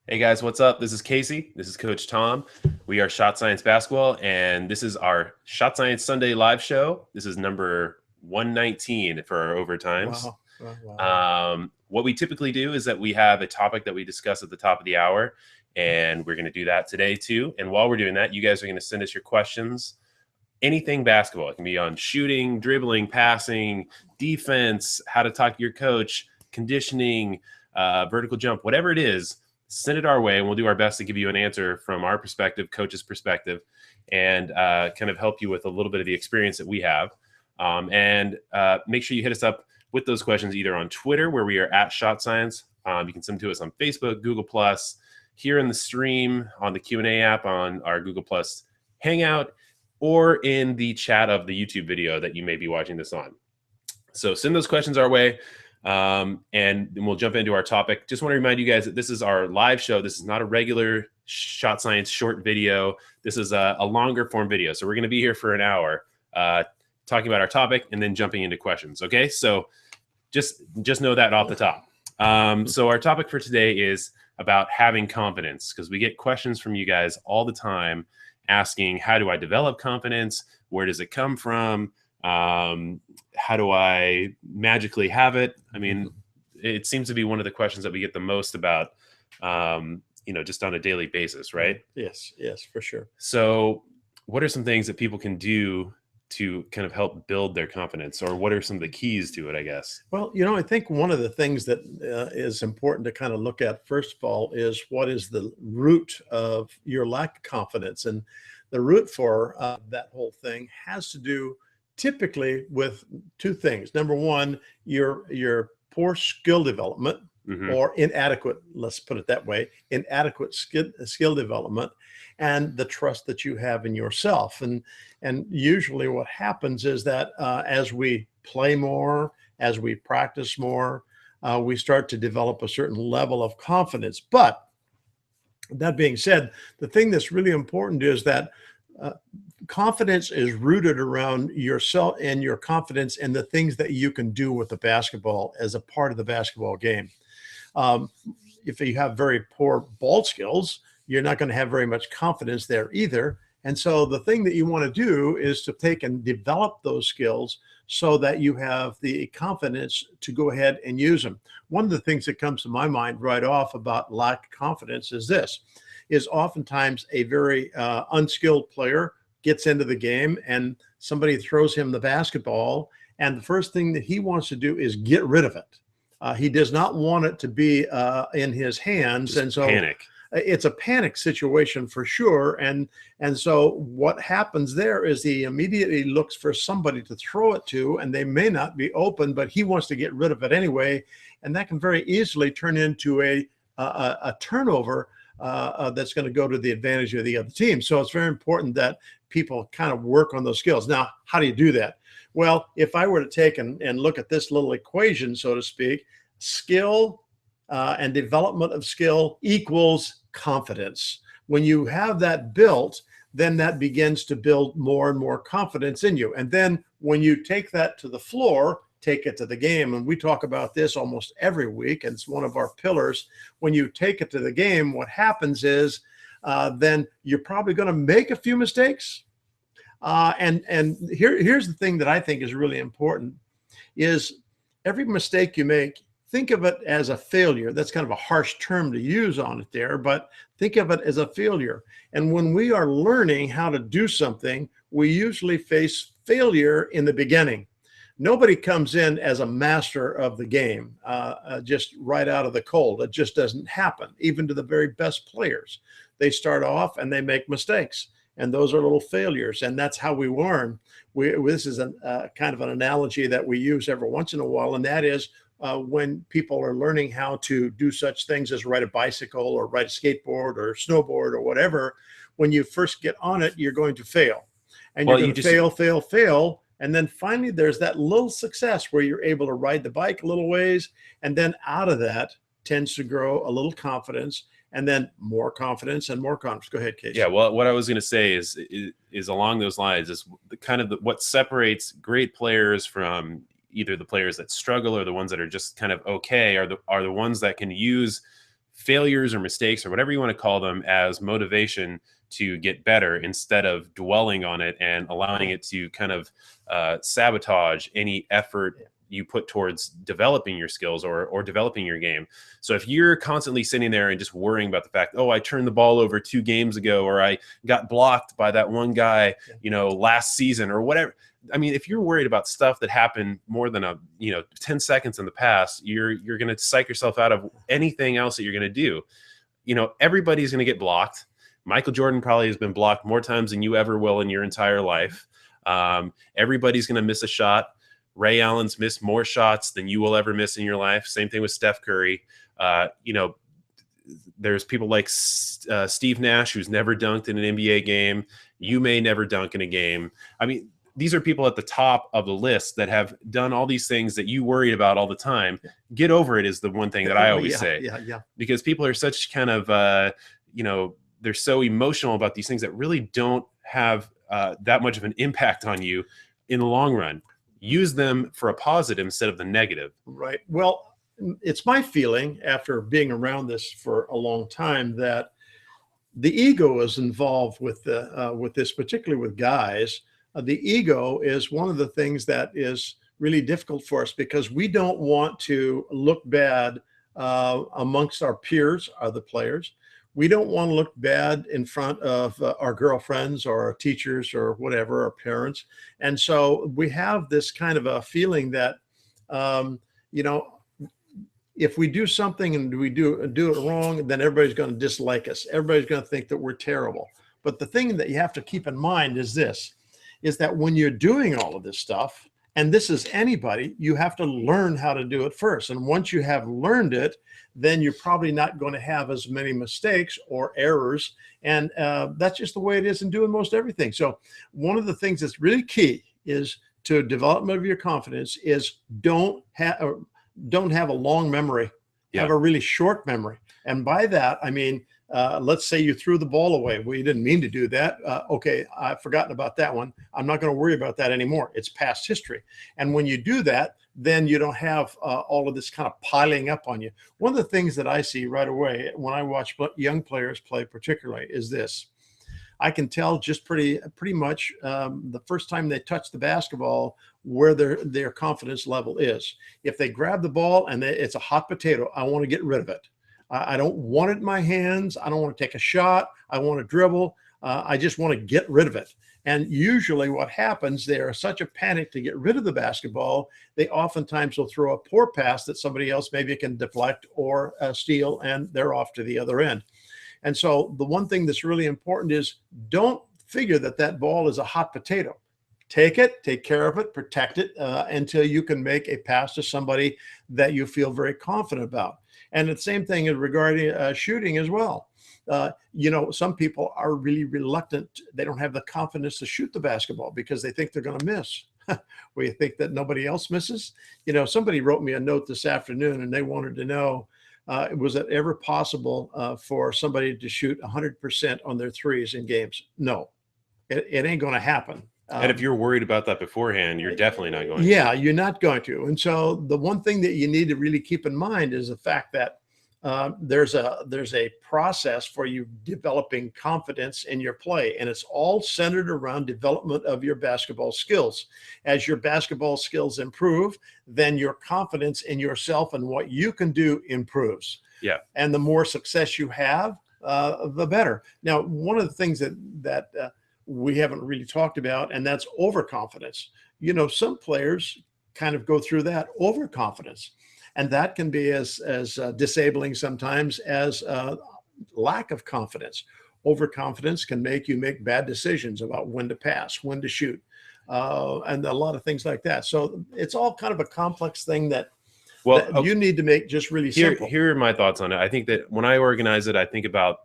Hey guys, what's up? This is Casey. This is Coach Tom. We are Shot Science Basketball, and this is our Shot Science Sunday live show. This is number 119 for our overtimes. Wow. What we typically do is that we have a topic that we discuss at the top of the hour, and we're going to do that today too. And while we're doing that, you guys are going to send us your questions. Anything basketball. It can be on shooting, dribbling, passing, defense, how to talk to your coach, conditioning, vertical jump, whatever it is. Send it our way, and we'll do our best to give you an answer from our perspective, coach's perspective, and kind of help you with a little bit of the experience that we have. And make sure you hit us up with those questions either on Twitter, where we are at Shot Science. You can send them to us on Facebook, Google+, here in the stream, on the Q&A app, on our Google+ Hangout, or in the chat of the YouTube video that you may be watching this on. So send those questions our way. And then we'll jump into our topic. Just want to remind you guys that this is our live show. This is not a regular Shot Science short video. This is a longer form video. So we're going to be here for an hour talking about our topic and then jumping into questions. Okay, so just know that off the top. So our topic for today is about having confidence, because we get questions from you guys all the time asking, how do I develop confidence? Where does it come from? How do I magically have it? I mean, it seems to be one of the questions that we get the most about, just on a daily basis, right? Yes, for sure. So what are some things that people can do to kind of help build their confidence, or what are some of the keys to it, I guess? Well, I think one of the things that is important to kind of look at, first of all, is what is the root of your lack of confidence. And the root for that whole thing has to do typically with two things. Number one, your poor skill development, or inadequate, let's put it that way, inadequate skill development, and the trust that you have in yourself. And usually what happens is that as we play more, as we practice more, we start to develop a certain level of confidence. But that being said, the thing that's really important is that confidence is rooted around yourself and your confidence in the things that you can do with the basketball as a part of the basketball game. If you have very poor ball skills, you're not going to have very much confidence there either. And so the thing that you want to do is to take and develop those skills so that you have the confidence to go ahead and use them. One of the things that comes to my mind right off about lack of confidence is this, is oftentimes a very unskilled player gets into the game and somebody throws him the basketball, and the first thing that he wants to do is get rid of it. He does not want it to be in his hands. Just and so panic. It's a panic situation for sure. And so what happens there is he immediately looks for somebody to throw it to, and they may not be open, but he wants to get rid of it anyway. And that can very easily turn into a turnover that's going to go to the advantage of the other team. So it's very important that people kind of work on those skills. Now, how do you do that? Well, if I were to take and look at this little equation, so to speak, skill and development of skill equals confidence. When you have that built, then that begins to build more and more confidence in you. And then when you take that to the floor, take it to the game. And we talk about this almost every week, and it's one of our pillars. When you take it to the game, what happens is then you're probably going to make a few mistakes. And here's the thing that I think is really important is every mistake you make, think of it as a failure. That's kind of a harsh term to use on it there, but think of it as a failure. And when we are learning how to do something, we usually face failure in the beginning. Nobody comes in as a master of the game just right out of the cold. It just doesn't happen, even to the very best players. They start off and they make mistakes, and those are little failures, and that's how we learn. This is a kind of an analogy that we use every once in a while, and that is when people are learning how to do such things as ride a bicycle or ride a skateboard or snowboard or whatever. When you first get on it, you're going to fail, and you're going to fail. And then finally, there's that little success where you're able to ride the bike a little ways. And then out of that tends to grow a little confidence, and then more confidence and more confidence. Go ahead, Casey. Yeah, well, what I was going to say is along those lines is what separates great players from either the players that struggle or the ones that are just kind of okay are the ones that can use failures or mistakes or whatever you want to call them as motivation to get better, instead of dwelling on it and allowing it to kind of sabotage any effort you put towards developing your skills or developing your game. So if you're constantly sitting there and just worrying about the fact, oh, I turned the ball over 2 games ago, or I got blocked by that one guy, last season or whatever. I mean, if you're worried about stuff that happened more than 10 seconds in the past, you're going to psych yourself out of anything else that you're going to do. Everybody's going to get blocked. Michael Jordan probably has been blocked more times than you ever will in your entire life. Everybody's going to miss a shot. Ray Allen's missed more shots than you will ever miss in your life. Same thing with Steph Curry. There's people like Steve Nash, who's never dunked in an NBA game. You may never dunk in a game. I mean, these are people at the top of the list that have done all these things that you worried about all the time. Get over it is the one thing that I always say. Yeah. Because people are such kind of, they're so emotional about these things that really don't have that much of an impact on you in the long run. Use them for a positive instead of the negative. Right. Well, it's my feeling, after being around this for a long time, that the ego is involved with this, particularly with guys. The ego is one of the things that is really difficult for us, because we don't want to look bad amongst our peers, other players. We don't want to look bad in front of our girlfriends or our teachers or whatever, our parents. And so we have this kind of a feeling that, if we do something and we do it wrong, then everybody's going to dislike us. Everybody's going to think that we're terrible. But the thing that you have to keep in mind is this, is that when you're doing all of this stuff, and this is anybody, you have to learn how to do it first. And once you have learned it, then you're probably not going to have as many mistakes or errors. And that's just the way it is in doing most everything. So one of the things that's really key is to development of your confidence is don't have a long memory, have a really short memory. And by that, I mean, let's say you threw the ball away. Well, you didn't mean to do that. Okay, I've forgotten about that one. I'm not going to worry about that anymore. It's past history. And when you do that, then you don't have all of this kind of piling up on you. One of the things that I see right away when I watch young players play particularly is this. I can tell just pretty much the first time they touch the basketball where their confidence level is. If they grab the ball and it's a hot potato, I want to get rid of it. I don't want it in my hands. I don't want to take a shot. I want to dribble. I just want to get rid of it. And usually what happens, they are such a panic to get rid of the basketball, they oftentimes will throw a poor pass that somebody else maybe can deflect or steal, and they're off to the other end. And so the one thing that's really important is don't figure that ball is a hot potato. Take it, take care of it, protect it until you can make a pass to somebody that you feel very confident about. And the same thing is regarding shooting as well. Some people are really reluctant. They don't have the confidence to shoot the basketball because they think they're going to miss. Well, you think that nobody else misses? Somebody wrote me a note this afternoon and they wanted to know, was it ever possible for somebody to shoot 100% on their threes in games? No, it ain't going to happen. And if you're worried about that beforehand, you're definitely not going to. Yeah, you're not going to. And so the one thing that you need to really keep in mind is the fact that there's a process for you developing confidence in your play, and it's all centered around development of your basketball skills. As your basketball skills improve, then your confidence in yourself and what you can do improves. Yeah. And the more success you have, the better. Now, one of the things that we haven't really talked about, and that's overconfidence. Some players kind of go through that overconfidence, and that can be as disabling sometimes as lack of confidence. Overconfidence can make you make bad decisions about when to pass, when to shoot, and a lot of things like that. So it's all kind of a complex thing that you need to make just really simple. Here are my thoughts on it. I think that when I organize it, I think about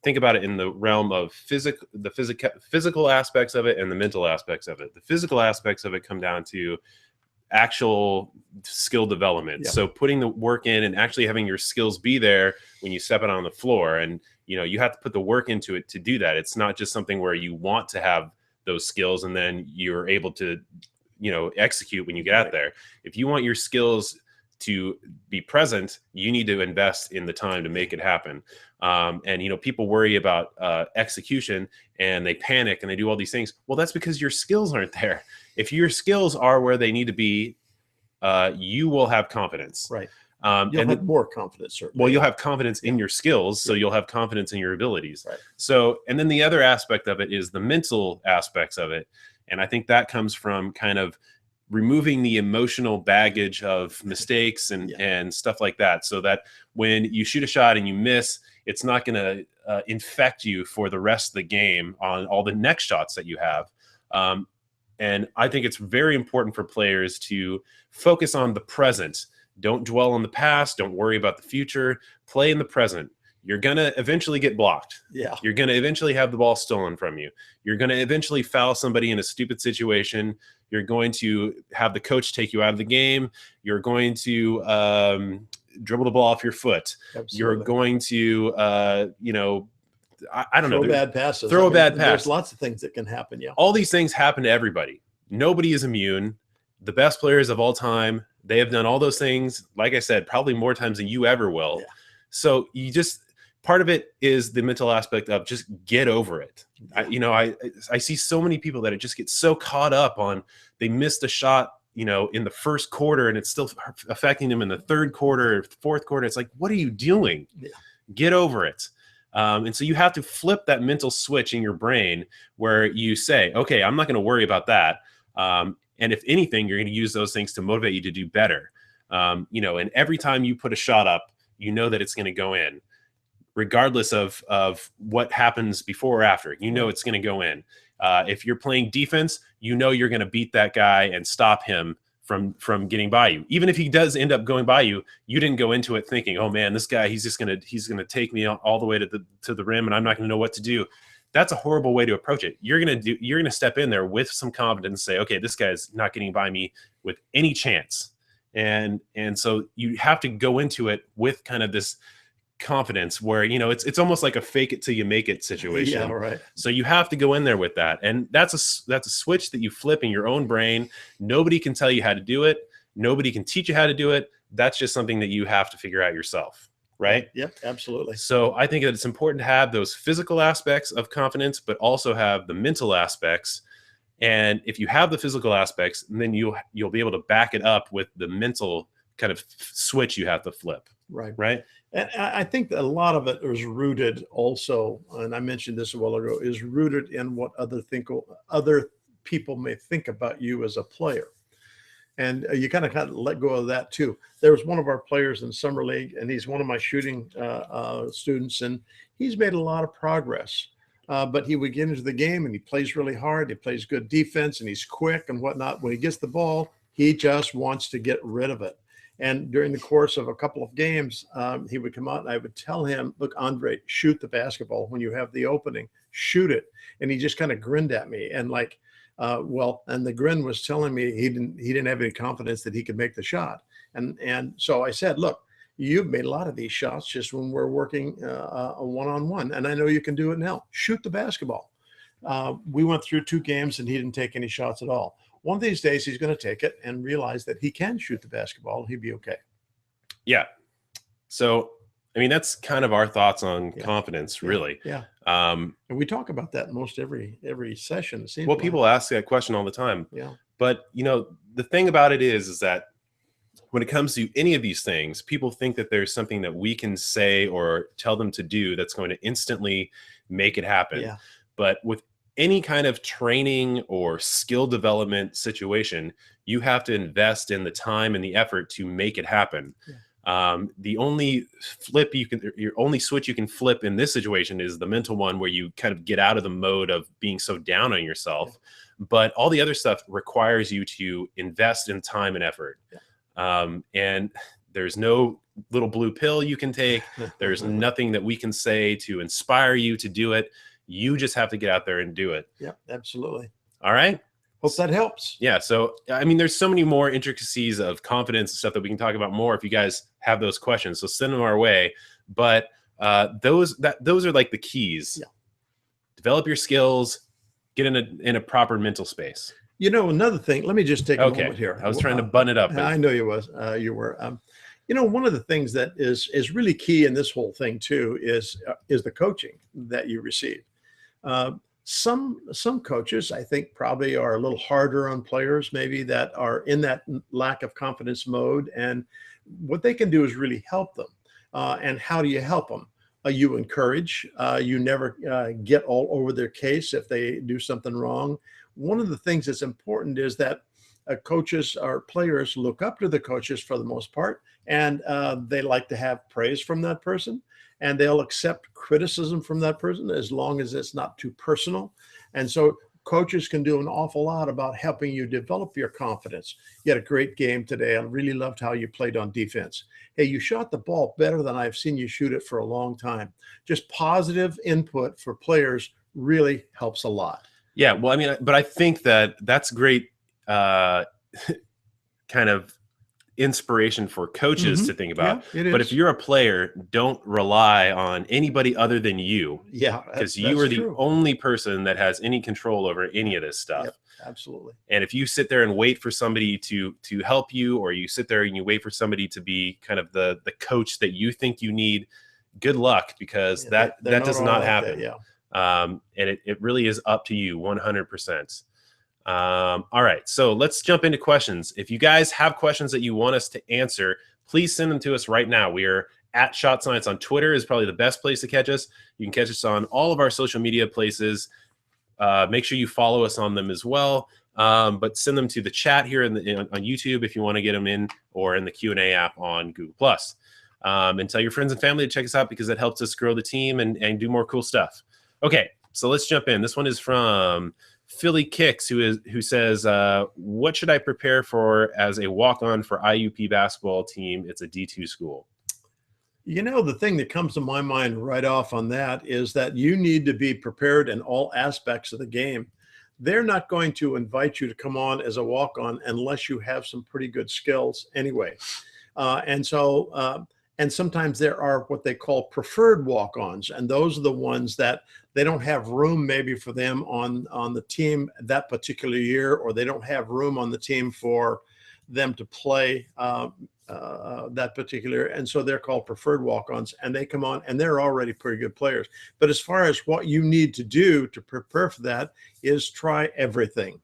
it in the realm of the physical aspects of it and the mental aspects of it. The physical aspects of it come down to actual skill development. Yeah. So putting the work in and actually having your skills be there when you step it on the floor. And, you have to put the work into it to do that. It's not just something where you want to have those skills and then you're able to, execute when you get out there. If you want your skills to be present, you need to invest in the time to make it happen. And, you know, people worry about execution and they panic and they do all these things. Well, that's because your skills aren't there. If your skills are where they need to be, you will have confidence. Right. You'll have more confidence, certainly. Well, you'll have confidence in your skills, so you'll have confidence in your abilities. Right. So, and then the other aspect of it is the mental aspects of it. And I think that comes from kind of removing the emotional baggage of mistakes and stuff like that, so that when you shoot a shot and you miss, it's not going to infect you for the rest of the game on all the next shots that you have. And I think it's very important for players to focus on the present. Don't dwell on the past. Don't worry about the future. Play in the present. You're going to eventually get blocked. Yeah. You're going to eventually have the ball stolen from you. You're going to eventually foul somebody in a stupid situation. You're going to have the coach take you out of the game. You're going to dribble the ball off your foot. Absolutely. You're going to, you know, I don't know. Throw bad passes. Throw a bad pass. There's lots of things that can happen. Yeah. All these things happen to everybody. Nobody is immune. The best players of all time, they have done all those things, like I said, probably more times than you ever will. Yeah. So you just, part of it is the mental aspect of just get over it. Yeah. I see so many people that just get so caught up on, they missed a shot, you know, in the first quarter and it's still affecting them in the third quarter, fourth quarter. It's like, what are you doing? Yeah. Get over it. And so you have to flip that mental switch in your brain where you say, okay, I'm not going to worry about that. And if anything, you're going to use those things to motivate you to do better. You know, and every time you put a shot up, you know that it's going to go in, regardless of what happens before or after. You know it's going to go in. If you're playing defense, you know you're going to beat that guy and stop him from getting by you. Even if he does end up going by you, you didn't go into it thinking, oh man, this guy, he's going to take me all the way to the rim and I'm not going to know what to do. That's a horrible way to approach it. You're going to step in there with some confidence and say, okay, this guy's not getting by me with any chance. And so you have to go into it with kind of this confidence where, you know, it's almost like a fake it till you make it situation. Yeah, right. So you have to go in there with that. And that's a switch that you flip in your own brain. Nobody can tell you how to do it. Nobody can teach you how to do it. That's just something that you have to figure out yourself. Right? Yep, absolutely. So I think that it's important to have those physical aspects of confidence, but also have the mental aspects. And if you have the physical aspects, then you'll be able to back it up with the mental kind of switch you have to flip. Right. Right. And I think that a lot of it is rooted also, and I mentioned this a while ago, is rooted in what other people may think about you as a player. And you kind of let go of that too. There was one of our players in summer league, and he's one of my shooting students, and he's made a lot of progress. But he would get into the game, and he plays really hard. He plays good defense, and he's quick and whatnot. When he gets the ball, he just wants to get rid of it. And during the course of a couple of games, he would come out, and I would tell him, "Look, Andre, shoot the basketball when you have the opening. Shoot it." And he just kind of grinned at me, and like. And the grin was telling me he didn't have any confidence that he could make the shot. And so I said, look, you've made a lot of these shots just when we're working a one-on-one, and I know you can do it now. Shoot the basketball. We went through 2 games and he didn't take any shots at all. One of these days he's going to take it and realize that he can shoot the basketball and he'd be okay. Yeah. So, I mean, that's kind of our thoughts on confidence, really. Yeah. And we talk about that in most every session. It seems well, people ask that question all the time. Yeah. But, you know, the thing about it is that when it comes to any of these things, people think that there's something that we can say or tell them to do that's going to instantly make it happen. Yeah. But with any kind of training or skill development situation, you have to invest in the time and the effort to make it happen. Yeah. The only switch you can flip in this situation is the mental one, where you kind of get out of the mode of being so down on yourself. Yeah. But all the other stuff requires you to invest in time and effort. Yeah. And there's no little blue pill you can take. There's nothing that we can say to inspire you to do it. You just have to get out there and do it. Yeah, absolutely. All right. Hope that helps. Yeah. So, I mean, there's so many more intricacies of confidence and stuff that we can talk about more if you guys have those questions. So send them our way. But those are like the keys. Yeah. Develop your skills, get in a proper mental space. You know, another thing, let me just take a moment here. I was trying to button it up. I know you were. One of the things that is really key in this whole thing too is the coaching that you receive. Uh, some coaches, I think, probably are a little harder on players, maybe that are in that lack of confidence mode. And what they can do is really help them. And how do you help them? You encourage. You never get all over their case if they do something wrong. One of the things that's important is that coaches or players look up to the coaches for the most part, and they like to have praise from that person, and they'll accept criticism from that person as long as it's not too personal. And so coaches can do an awful lot about helping you develop your confidence. You had a great game today. I really loved how you played on defense. Hey, you shot the ball better than I've seen you shoot it for a long time. Just positive input for players really helps a lot. Yeah, well, I mean, but I think that's great kind of inspiration for coaches to think about. Yeah, it is. But if you're a player, don't rely on anybody other than you. Yeah, because you are the only person that has any control over any of this stuff. Yep, absolutely. And if you sit there and wait for somebody to help you, or you sit there and you wait for somebody to be kind of the coach that you think you need, good luck, because that does not happen. And it really is up to you 100%. All right, so let's jump into questions. If you guys have questions that you want us to answer, please send them to us right now. We are at Shot Science on Twitter is probably the best place to catch us. You can catch us on all of our social media places. Make sure you follow us on them as well. But send them to the chat here on YouTube if you want to get them in, or in the Q&A app on Google+. And tell your friends and family to check us out, because that helps us grow the team and do more cool stuff. Okay, so let's jump in. This one is from Philly Kicks, who says, what should I prepare for as a walk-on for IUP basketball team? It's a D2 school. The thing that comes to my mind right off on that is that you need to be prepared in all aspects of the game. They're not going to invite you to come on as a walk-on unless you have some pretty good skills anyway. And sometimes there are what they call preferred walk-ons, and those are the ones that they don't have room maybe for them on the team that particular year, or they don't have room on the team for them to play that particular. And so they're called preferred walk-ons, and they come on and they're already pretty good players. But as far as what you need to do to prepare for that is try everything.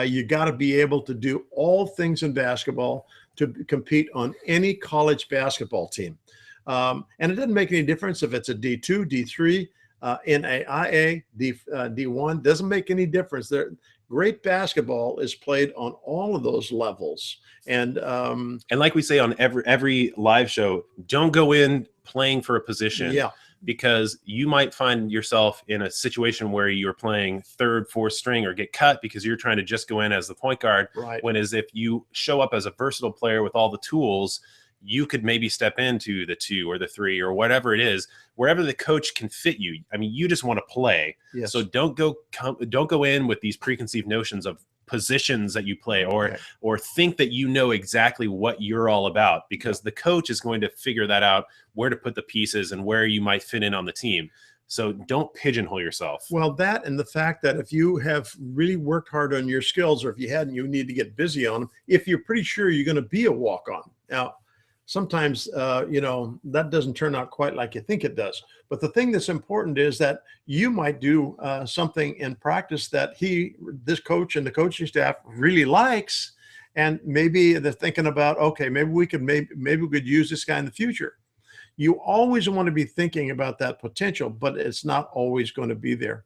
You got to be able to do all things in basketball to compete on any college basketball team. And it doesn't make any difference if it's a D2, D3, NAIA, D1, doesn't make any difference. Great basketball is played on all of those levels. And like we say on every live show, don't go in playing for a position. Yeah. Because you might find yourself in a situation where you're playing third, fourth string, or get cut because you're trying to just go in as the point guard. Right. When as if you show up as a versatile player with all the tools, you could maybe step into the 2 or the 3 or whatever it is, wherever the coach can fit you. I mean, you just want to play. Yes. So don't go in with these preconceived notions of positions that you play, or think that you know exactly what you're all about, because the coach is going to figure that out, where to put the pieces and where you might fit in on the team. So don't pigeonhole yourself. Well, that, and the fact that if you have really worked hard on your skills, or if you hadn't, you need to get busy on them. If you're pretty sure you're going to be a walk-on. Now, sometimes, that doesn't turn out quite like you think it does. But the thing that's important is that you might do something in practice that this coach and the coaching staff really likes. And maybe they're thinking about, okay, maybe we could use this guy in the future. You always want to be thinking about that potential, but it's not always going to be there.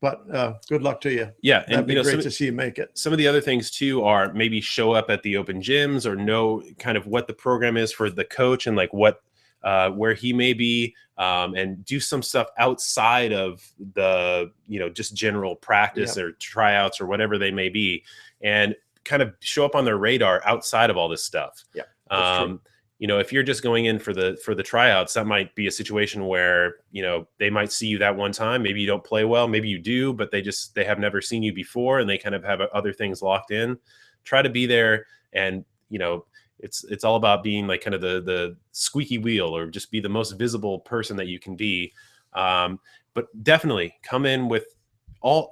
But good luck to you. Yeah, and that'd be great to see you make it. Some of the other things too are maybe show up at the open gyms, or know kind of what the program is for the coach, and like what where he may be, and do some stuff outside of the just general practice or tryouts or whatever they may be, and kind of show up on their radar outside of all this stuff. Yeah, that's true. If you're just going in for the tryouts, that might be a situation where, they might see you that one time. Maybe you don't play well, maybe you do, but they have never seen you before, and they kind of have other things locked in. Try to be there, and, it's all about being like kind of the squeaky wheel, or just be the most visible person that you can be. But definitely come in with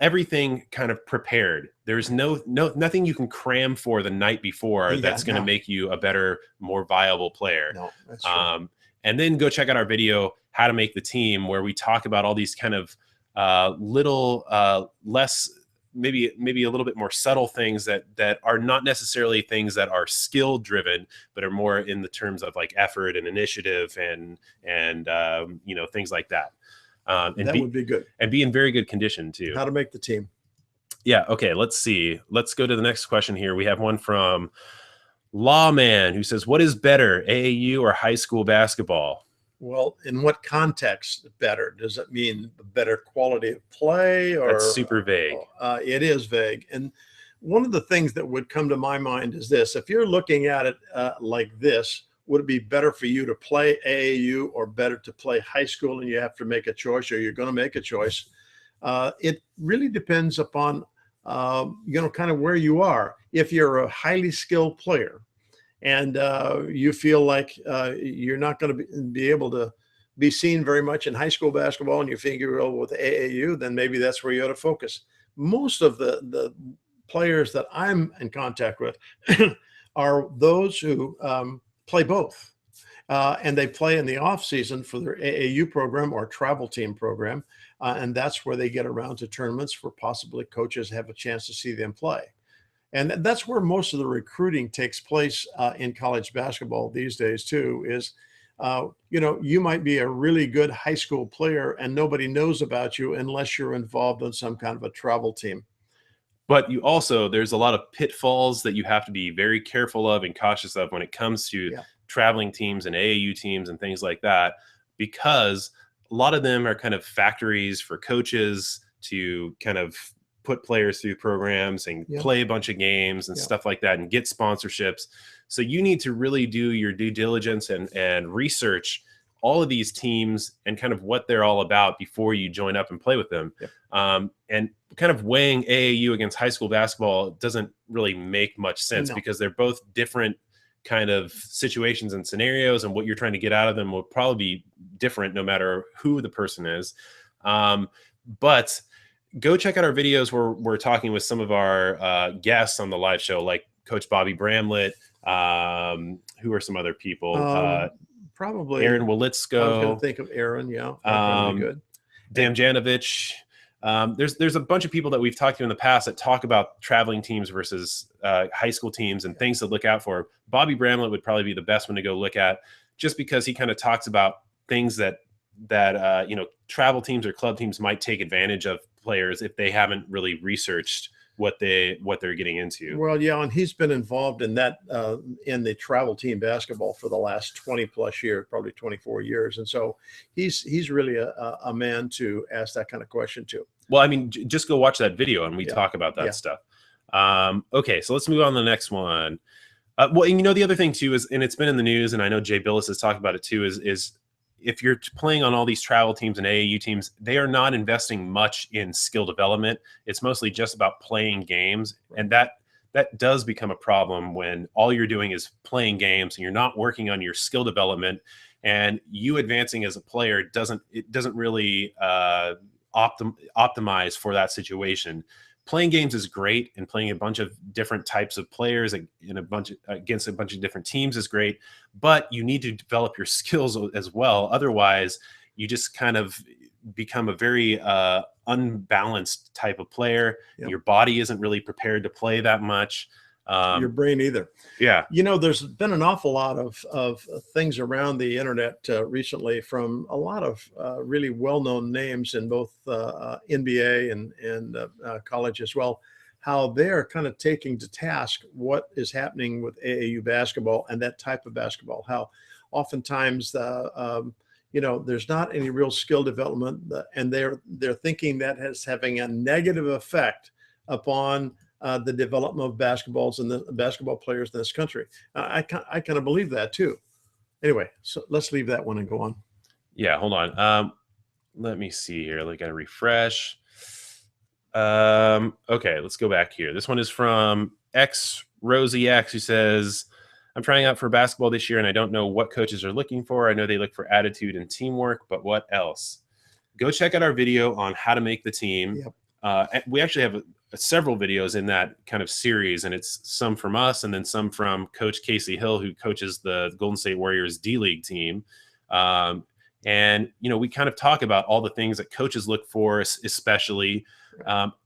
everything kind of prepared. There's nothing you can cram for the night before Yeah, that's going to no, make you a better, more viable player. no, that's true. And then go check out our video, How to Make the Team, where we talk about all these kind of little less, maybe a little bit more subtle things that are not necessarily things that are skill driven, but are more in the terms of like effort and initiative and things like that. That would be good. And be in very good condition too. How to Make the Team. Yeah. Okay. Let's see. Let's go to the next question here. We have one from Lawman, who says, "What is better, AAU or high school basketball?" Well, in what context better? Does it mean better quality of play, or That's super vague. It is vague. And one of the things that would come to my mind is this: if you're looking at it like this, would it be better for you to play AAU or better to play high school? And you have to make a choice, or you're going to make a choice. It really depends upon kind of where you are. If you're a highly skilled player and you feel like you're not going to be able to be seen very much in high school basketball, and you figure, well, with AAU, then maybe that's where you ought to focus. Most of the players that I'm in contact with are those who play both. And they play in the off season for their AAU program or travel team program. And that's where they get around to tournaments where possibly coaches have a chance to see them play. And that's where most of the recruiting takes place in college basketball these days too, is, you might be a really good high school player and nobody knows about you unless you're involved in some kind of a travel team. But there's a lot of pitfalls that you have to be very careful of and cautious of when it comes to traveling teams and AAU teams and things like that, because a lot of them are kind of factories for coaches to kind of put players through programs and play a bunch of games and stuff like that and get sponsorships. So you need to really do your due diligence and research all of these teams and kind of what they're all about before you join up and play with them. And kind of weighing AAU against high school basketball doesn't really make much sense because they're both different kind of situations and scenarios, and what you're trying to get out of them will probably be different no matter who the person is. But go check out our videos where we're talking with some of our guests on the live show, like Coach Bobby Bramlett. Who are some other people? Probably Aaron Wolitzko. I was going to think of Aaron. Yeah, that'd be good. Damjanovic. There's a bunch of people that we've talked to in the past that talk about traveling teams versus high school teams and things to look out for. Bobby Bramlett would probably be the best one to go look at, just because he kind of talks about things that travel teams or club teams might take advantage of players if they haven't really researched what they're getting into. Well, yeah, and he's been involved in that in the travel team basketball for the last 20 plus years, probably 24 years, and so he's really a man to ask that kind of question to. Well, I mean, just go watch that video and we talk about that stuff. Okay, so let's move on to the next one. Well, and the other thing too is, and it's been in the news, and I know Jay Billis has talked about it too, is if you're playing on all these travel teams and AAU teams, they are not investing much in skill development. It's mostly just about playing games. And that does become a problem when all you're doing is playing games and you're not working on your skill development, and you advancing as a player doesn't really optimize for that situation. Playing games is great, and playing a bunch of different types of players against a bunch of different teams is great, but you need to develop your skills as well. Otherwise, you just kind of become a very unbalanced type of player. Your body isn't really prepared to play that much. Your brain either. Yeah. There's been an awful lot of things around the internet recently from a lot of really well-known names in both NBA and college as well, how they're kind of taking to task what is happening with AAU basketball and that type of basketball, how oftentimes there's not any real skill development, and they're thinking that is having a negative effect upon the development of basketballs and the basketball players in this country. I kind of believe that too. Anyway, so let's leave that one and go on. Yeah, hold on. Let me see here. I got to refresh. Okay, let's go back here. This one is from Rosie X, who says, "I'm trying out for basketball this year and I don't know what coaches are looking for. I know they look for attitude and teamwork, but what else?" Go check out our video on how to make the team. Yep. we actually have several videos in that kind of series, and it's some from us and then some from Coach Casey Hill, who coaches the Golden State Warriors D-League team. And, we kind of talk about all the things that coaches look for, especially.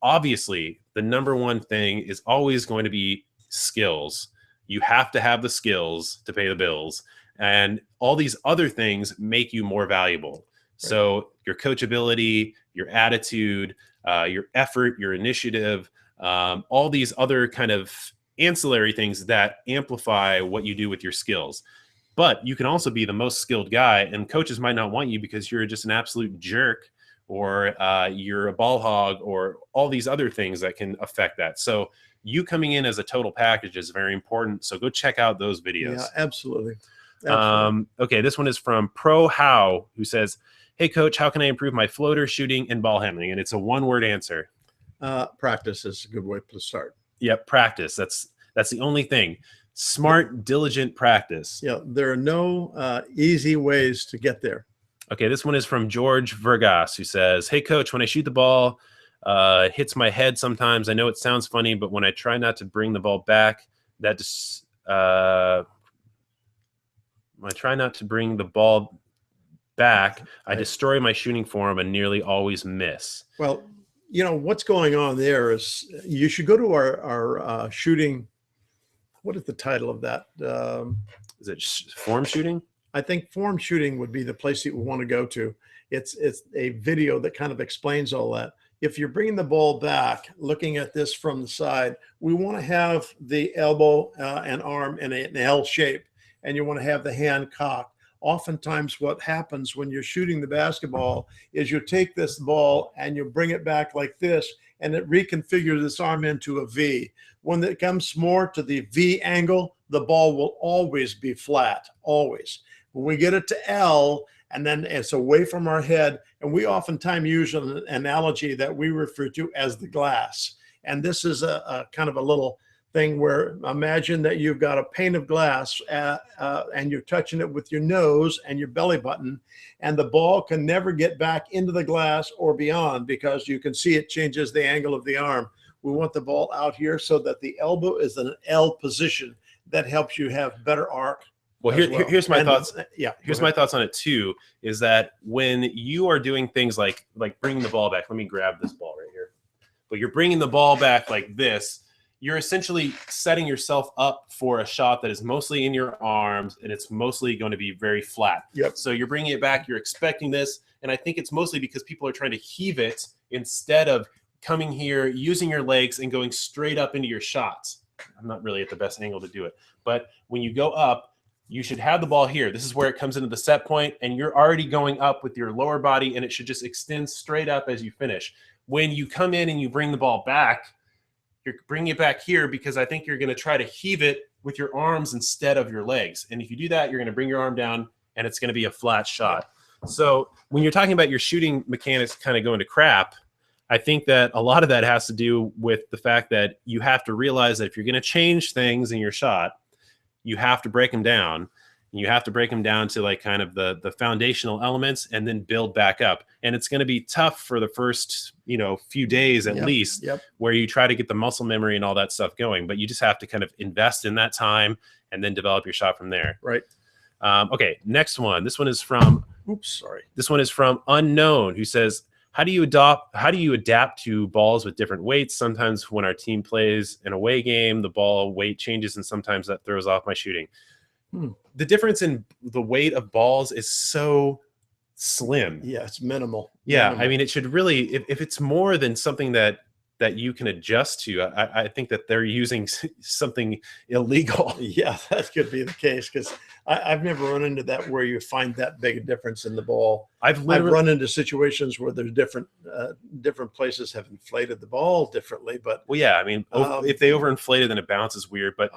Obviously, the number one thing is always going to be skills. You have to have the skills to pay the bills. And all these other things make you more valuable. Right. So your coachability, your attitude, your effort, your initiative, all these other kind of ancillary things that amplify what you do with your skills. But you can also be the most skilled guy, and coaches might not want you because you're just an absolute jerk, or you're a ball hog, or all these other things that can affect that. So you coming in as a total package is very important. So go check out those videos. Yeah, absolutely. Okay, this one is from Pro How, who says, "Hey coach, how can I improve my floater shooting and ball handling?" And it's a one-word answer. Practice is a good way to start. Yep, practice. That's the only thing. Smart, diligent practice. Yeah, there are no easy ways to get there. Okay, this one is from George Vergas, who says, "Hey coach, when I shoot the ball, it hits my head sometimes. I know it sounds funny, but when I try not to bring the ball back, when I try not to bring the ball back, I destroy my shooting form and nearly always miss." Well, what's going on there is you should go to our shooting. What is the title of that? Is it form shooting? I think form shooting would be the place that we want to go to. It's a video that kind of explains all that. If you're bringing the ball back, looking at this from the side, we want to have the elbow and arm in an L shape, and you want to have the hand cocked. Oftentimes what happens when you're shooting the basketball is you take this ball and you bring it back like this, and it reconfigures this arm into a V. When it comes more to the V angle, the ball will always be flat, always. When we get it to L, and then it's away from our head, and we oftentimes use an analogy that we refer to as the glass. And this is a kind of a little thing where imagine that you've got a pane of glass and you're touching it with your nose and your belly button, and the ball can never get back into the glass or beyond because you can see it changes the angle of the arm. We want the ball out here so that the elbow is in an L position. That helps you have better arc. Well, here's my thoughts. Yeah, here's my thoughts on it too. Is that when you are doing things like bringing the ball back? Let me grab this ball right here. But you're bringing the ball back like this. You're essentially setting yourself up for a shot that is mostly in your arms, and it's mostly going to be very flat. Yep. So you're bringing it back. You're expecting this, and I think it's mostly because people are trying to heave it instead of coming here, using your legs, and going straight up into your shots. I'm not really at the best angle to do it, but when you go up, you should have the ball here. This is where it comes into the set point, and you're already going up with your lower body, and it should just extend straight up as you finish. When you come in and you bring the ball back, you're bringing it back here because I think you're going to try to heave it with your arms instead of your legs. And if you do that, you're going to bring your arm down, and it's going to be a flat shot. So when you're talking about your shooting mechanics kind of going to crap, I think that a lot of that has to do with the fact that you have to realize that if you're going to change things in your shot, you have to break them down. And you have to break them down to like kind of the foundational elements and then build back up. And it's going to be tough for the first, few days at least, where you try to get the muscle memory and all that stuff going. But you just have to kind of invest in that time and then develop your shot from there. Right. Okay, next one. This one is from This one is from Unknown, who says, How do you adapt to balls with different weights? Sometimes when our team plays an away game, the ball weight changes, and sometimes that throws off my shooting. The difference in the weight of balls is so slim. Yeah, it's minimal. Yeah, I mean, it should really, if it's more than something that you can adjust to, I think that they're using something illegal. Yeah, that could be the case, because I've never run into that where you find that big a difference in the ball. I've run into situations where there's different places have inflated the ball differently, but well, yeah, I mean, if they overinflate it, then it bounces weird. But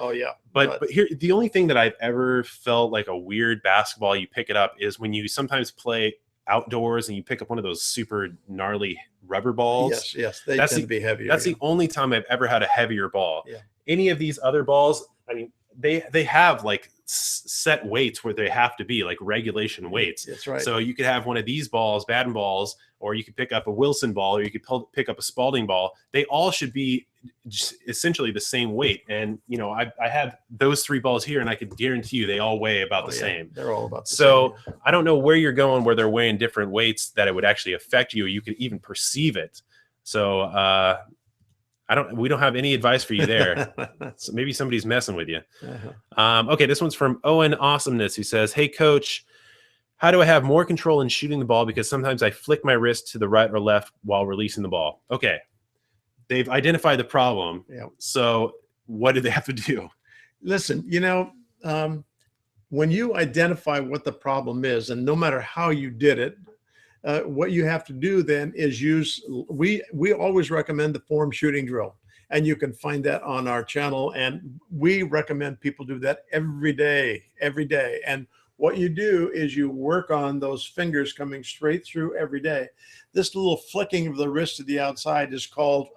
but here, the only thing that I've ever felt like a weird basketball, you pick it up, is when you sometimes play outdoors and you pick up one of those super gnarly rubber balls. Yes, they tend to be heavier. That's the only time I've ever had a heavier ball. Yeah. Any of these other balls, I mean, they have like set weights where they have to be, like regulation weights. That's right. So you could have one of these balls, batten balls, or you could pick up a Wilson ball, or you could pick up a Spalding ball. They all should be just essentially the same weight. And, you know, I have those 3 balls here, and I could guarantee you they all weigh about the same. They're all about the same. So I don't know where you're going, where they're weighing different weights that it would actually affect you. You could even perceive it. So we don't have any advice for you there. So maybe somebody's messing with you. Okay, this one's from Owen Awesomeness, who says, "Hey coach, how do I have more control in shooting the ball? Because sometimes I flick my wrist to the right or left while releasing the ball." Okay, they've identified the problem. Yeah. So what do they have to do? Listen, you know, when you identify what the problem is, and no matter how you did it, what you have to do then is we always recommend the form shooting drill, and you can find that on our channel, and we recommend people do that every day. And what you do is you work on those fingers coming straight through every day. This little flicking of the wrist to the outside is called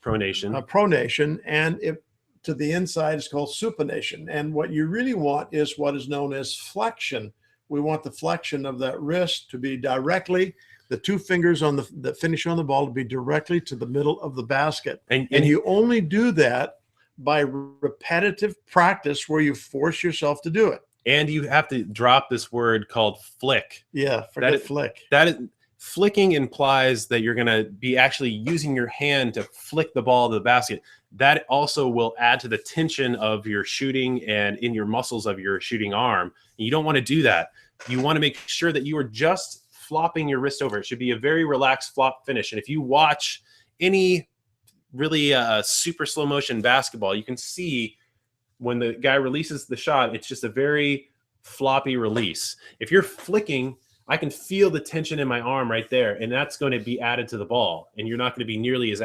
pronation. Pronation, and to the inside is called supination. And what you really want is what is known as flexion. We want the flexion of that wrist to be directly, the 2 fingers on the finish on the ball to be directly to the middle of the basket. And you only do that by repetitive practice where you force yourself to do it. And you have to drop this word called flick. Yeah, forget flick. Flicking implies that you're going to be actually using your hand to flick the ball to the basket. That also will add to the tension of your shooting and in your muscles of your shooting arm. And you don't want to do that. You want to make sure that you are just flopping your wrist over. It should be a very relaxed flop finish. And if you watch any really super slow motion basketball, you can see when the guy releases the shot, it's just a very floppy release. If you're flicking, I can feel the tension in my arm right there, and that's going to be added to the ball, and you're not going to be nearly as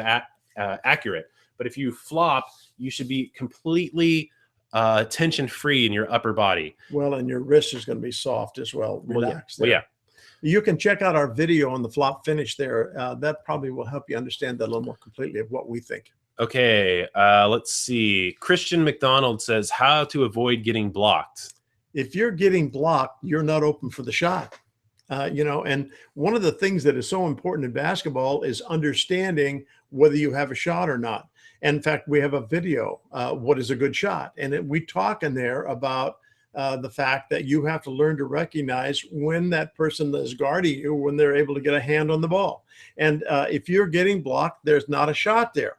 accurate. But if you flop, you should be completely tension-free in your upper body. Well, and your wrist is going to be soft as well, relaxed. Well, yeah. You can check out our video on the flop finish there. That probably will help you understand that a little more completely of what we think. Okay, let's see. Christian McDonald says, how to avoid getting blocked. If you're getting blocked, you're not open for the shot. You know, and one of the things that is so important in basketball is understanding whether you have a shot or not. And in fact, we have a video, what is a good shot? And we talk in there about the fact that you have to learn to recognize when that person is guarding you, when they're able to get a hand on the ball. And if you're getting blocked, there's not a shot there.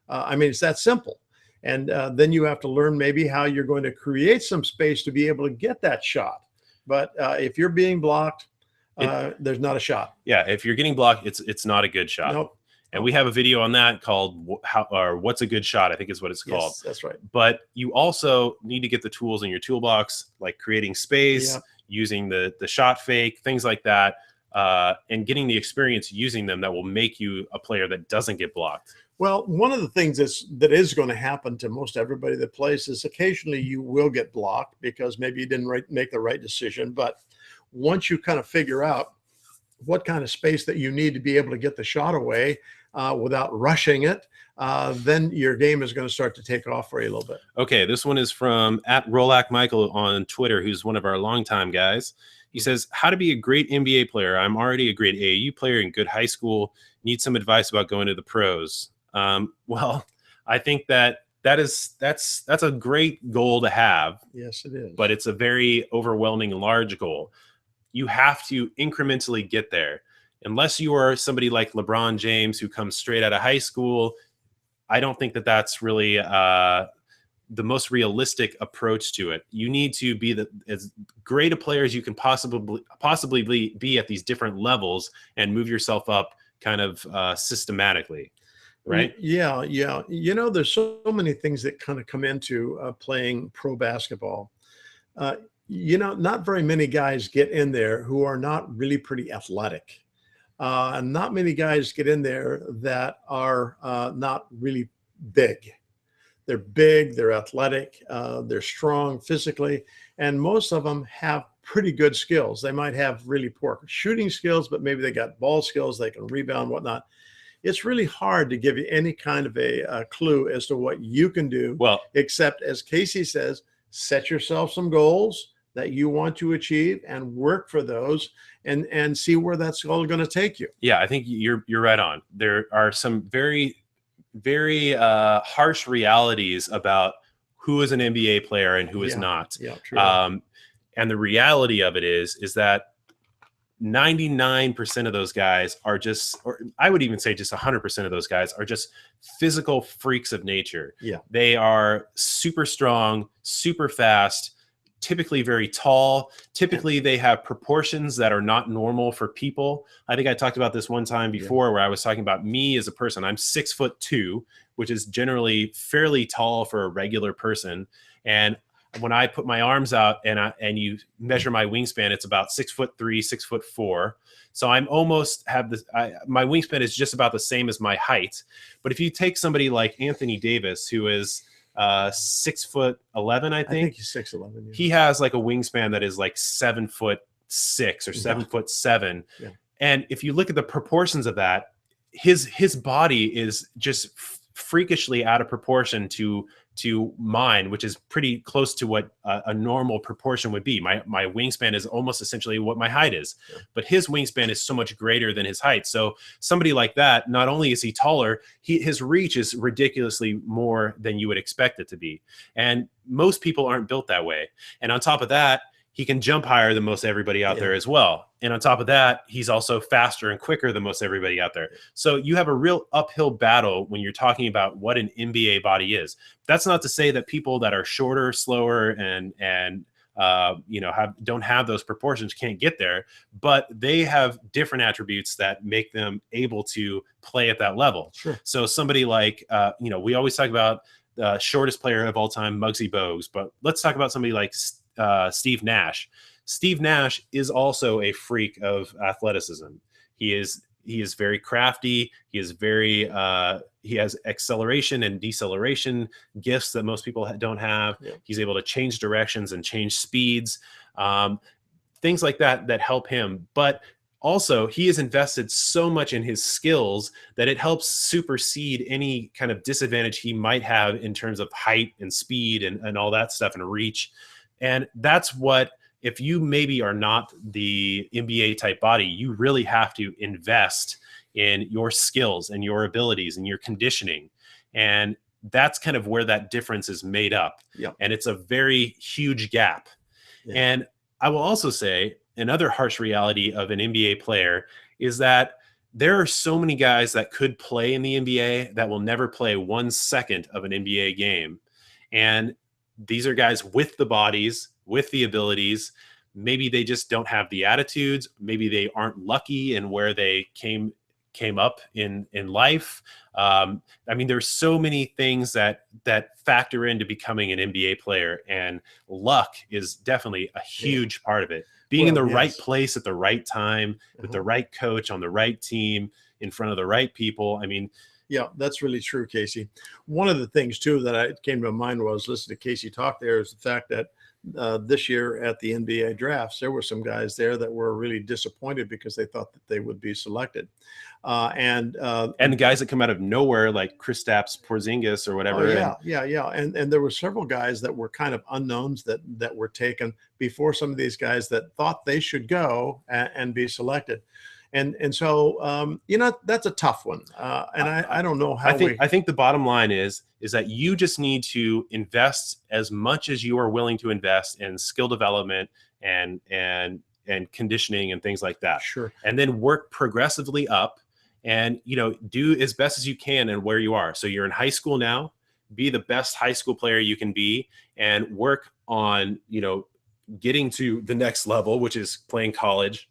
I mean, it's that simple. And then you have to learn maybe how you're going to create some space to be able to get that shot. But if you're being blocked, there's not a shot. Yeah, if you're getting blocked, it's not a good shot. Nope. And we have a video on that called What's a Good Shot, I think is what it's called. Yes, that's right. But you also need to get the tools in your toolbox, like creating space, using the shot fake, things like that, and getting the experience using them that will make you a player that doesn't get blocked. Well, one of the things that is going to happen to most everybody that plays is occasionally you will get blocked because maybe you didn't make the right decision. But once you kind of figure out what kind of space that you need to be able to get the shot away without rushing it, then your game is going to start to take off for you a little bit. Okay, this one is from @RolakMichael on Twitter, who's one of our longtime guys. He says, how to be a great NBA player. I'm already a great AAU player in good high school. Need some advice about going to the pros. Well, I think that's a great goal to have. Yes, it is. But it's a very overwhelming, large goal. You have to incrementally get there. Unless you are somebody like LeBron James who comes straight out of high school, I don't think that that's really the most realistic approach to it. You need to be as great a player as you can possibly be at these different levels and move yourself up kind of systematically. Right? Yeah. You know, there's so many things that kind of come into playing pro basketball. You know, not very many guys get in there who are not really pretty athletic. And not many guys get in there that are not really big. They're big, they're athletic, they're strong physically, and most of them have pretty good skills. They might have really poor shooting skills, but maybe they got ball skills, they can rebound, whatnot. It's really hard to give you any kind of a clue as to what you can do, well, except, as Casey says, set yourself some goals that you want to achieve and work for those, and see where that's all going to take you. Yeah, I think you're right on. There are some very harsh realities about who is an NBA player and who is Yeah, not. yeah, true. And the reality of it is that 99% of those guys are just, or I would even say just 100% of those guys are just physical freaks of nature. Yeah, They are super strong, super fast, typically very tall. Typically, they have proportions that are not normal for people. I think I talked about this one time before where I was talking about me as a person. I'm 6'2", which is generally fairly tall for a regular person. And when I put my arms out and you measure my wingspan, it's about 6'3", 6'4". So I'm almost have this. My wingspan is just about the same as my height. But if you take somebody like Anthony Davis, who is 6'11", I think he's 6'11". Yeah. He has like a wingspan that is like 7'6" or 7'7". Yeah. And if you look at the proportions of that, his body is just freakishly out of proportion to mine, which is pretty close to what a normal proportion would be. My wingspan is almost essentially what my height is, but his wingspan is so much greater than his height. So somebody like that, not only is he taller, his reach is ridiculously more than you would expect it to be. And most people aren't built that way. And on top of that, he can jump higher than most everybody out there as well. And on top of that, he's also faster and quicker than most everybody out there. So you have a real uphill battle when you're talking about what an NBA body is. That's not to say that people that are shorter, slower, and don't have those proportions can't get there, but they have different attributes that make them able to play at that level. Sure. So somebody like we always talk about the shortest player of all time, Muggsy Bogues, but let's talk about somebody like Steve Nash. Steve Nash is also a freak of athleticism. He is very crafty. He is very he has acceleration and deceleration gifts that most people don't have. Yeah. He's able to change directions and change speeds, things like that help him. But also, he has invested so much in his skills that it helps supersede any kind of disadvantage he might have in terms of height and speed and all that stuff and reach. And that's what, if you maybe are not the NBA type body, you really have to invest in your skills and your abilities and your conditioning. And that's kind of where that difference is made up. Yep. And it's a very huge gap. Yeah. And I will also say another harsh reality of an NBA player is that there are so many guys that could play in the NBA that will never play 1 second of an NBA game. And these are guys with the bodies, with the abilities. Maybe they just don't have the attitudes. Maybe they aren't lucky in where they came up in life. I mean, there's so many things that factor into becoming an NBA player, and luck is definitely a huge part of it. Being in the right place at the right time, with the right coach on the right team, in front of the right people. I mean, yeah, that's really true, Casey. One of the things, too, that came to mind was listening to Casey talk there is the fact that this year at the NBA drafts, there were some guys there that were really disappointed because they thought that they would be selected. And the guys that come out of nowhere, like Kristaps Porzingis or whatever. Yeah. And there were several guys that were kind of unknowns that were taken before some of these guys that thought they should go and be selected. And so, that's a tough one. And I don't know how I think the bottom line is that you just need to invest as much as you are willing to invest in skill development and conditioning and things like that. Sure. And then work progressively up and, do as best as you can and where you are. So you're in high school now, be the best high school player you can be and work on, getting to the next level, which is playing college.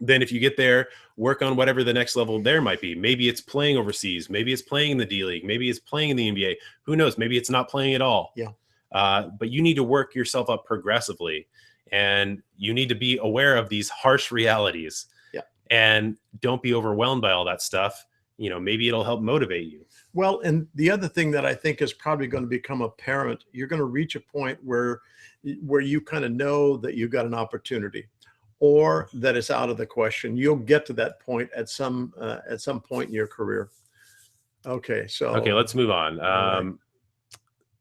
Then if you get there, work on whatever the next level there might be. Maybe it's playing overseas. Maybe it's playing in the D League. Maybe it's playing in the NBA. Who knows? Maybe it's not playing at all. Yeah. But you need to work yourself up progressively. And you need to be aware of these harsh realities. Yeah. And don't be overwhelmed by all that stuff. Maybe it'll help motivate you. Well, and the other thing that I think is probably going to become apparent, you're going to reach a point where you kind of know that you've got an opportunity, or that it's out of the question. You'll get to that point at some point in your career. Okay, so let's move on. Right.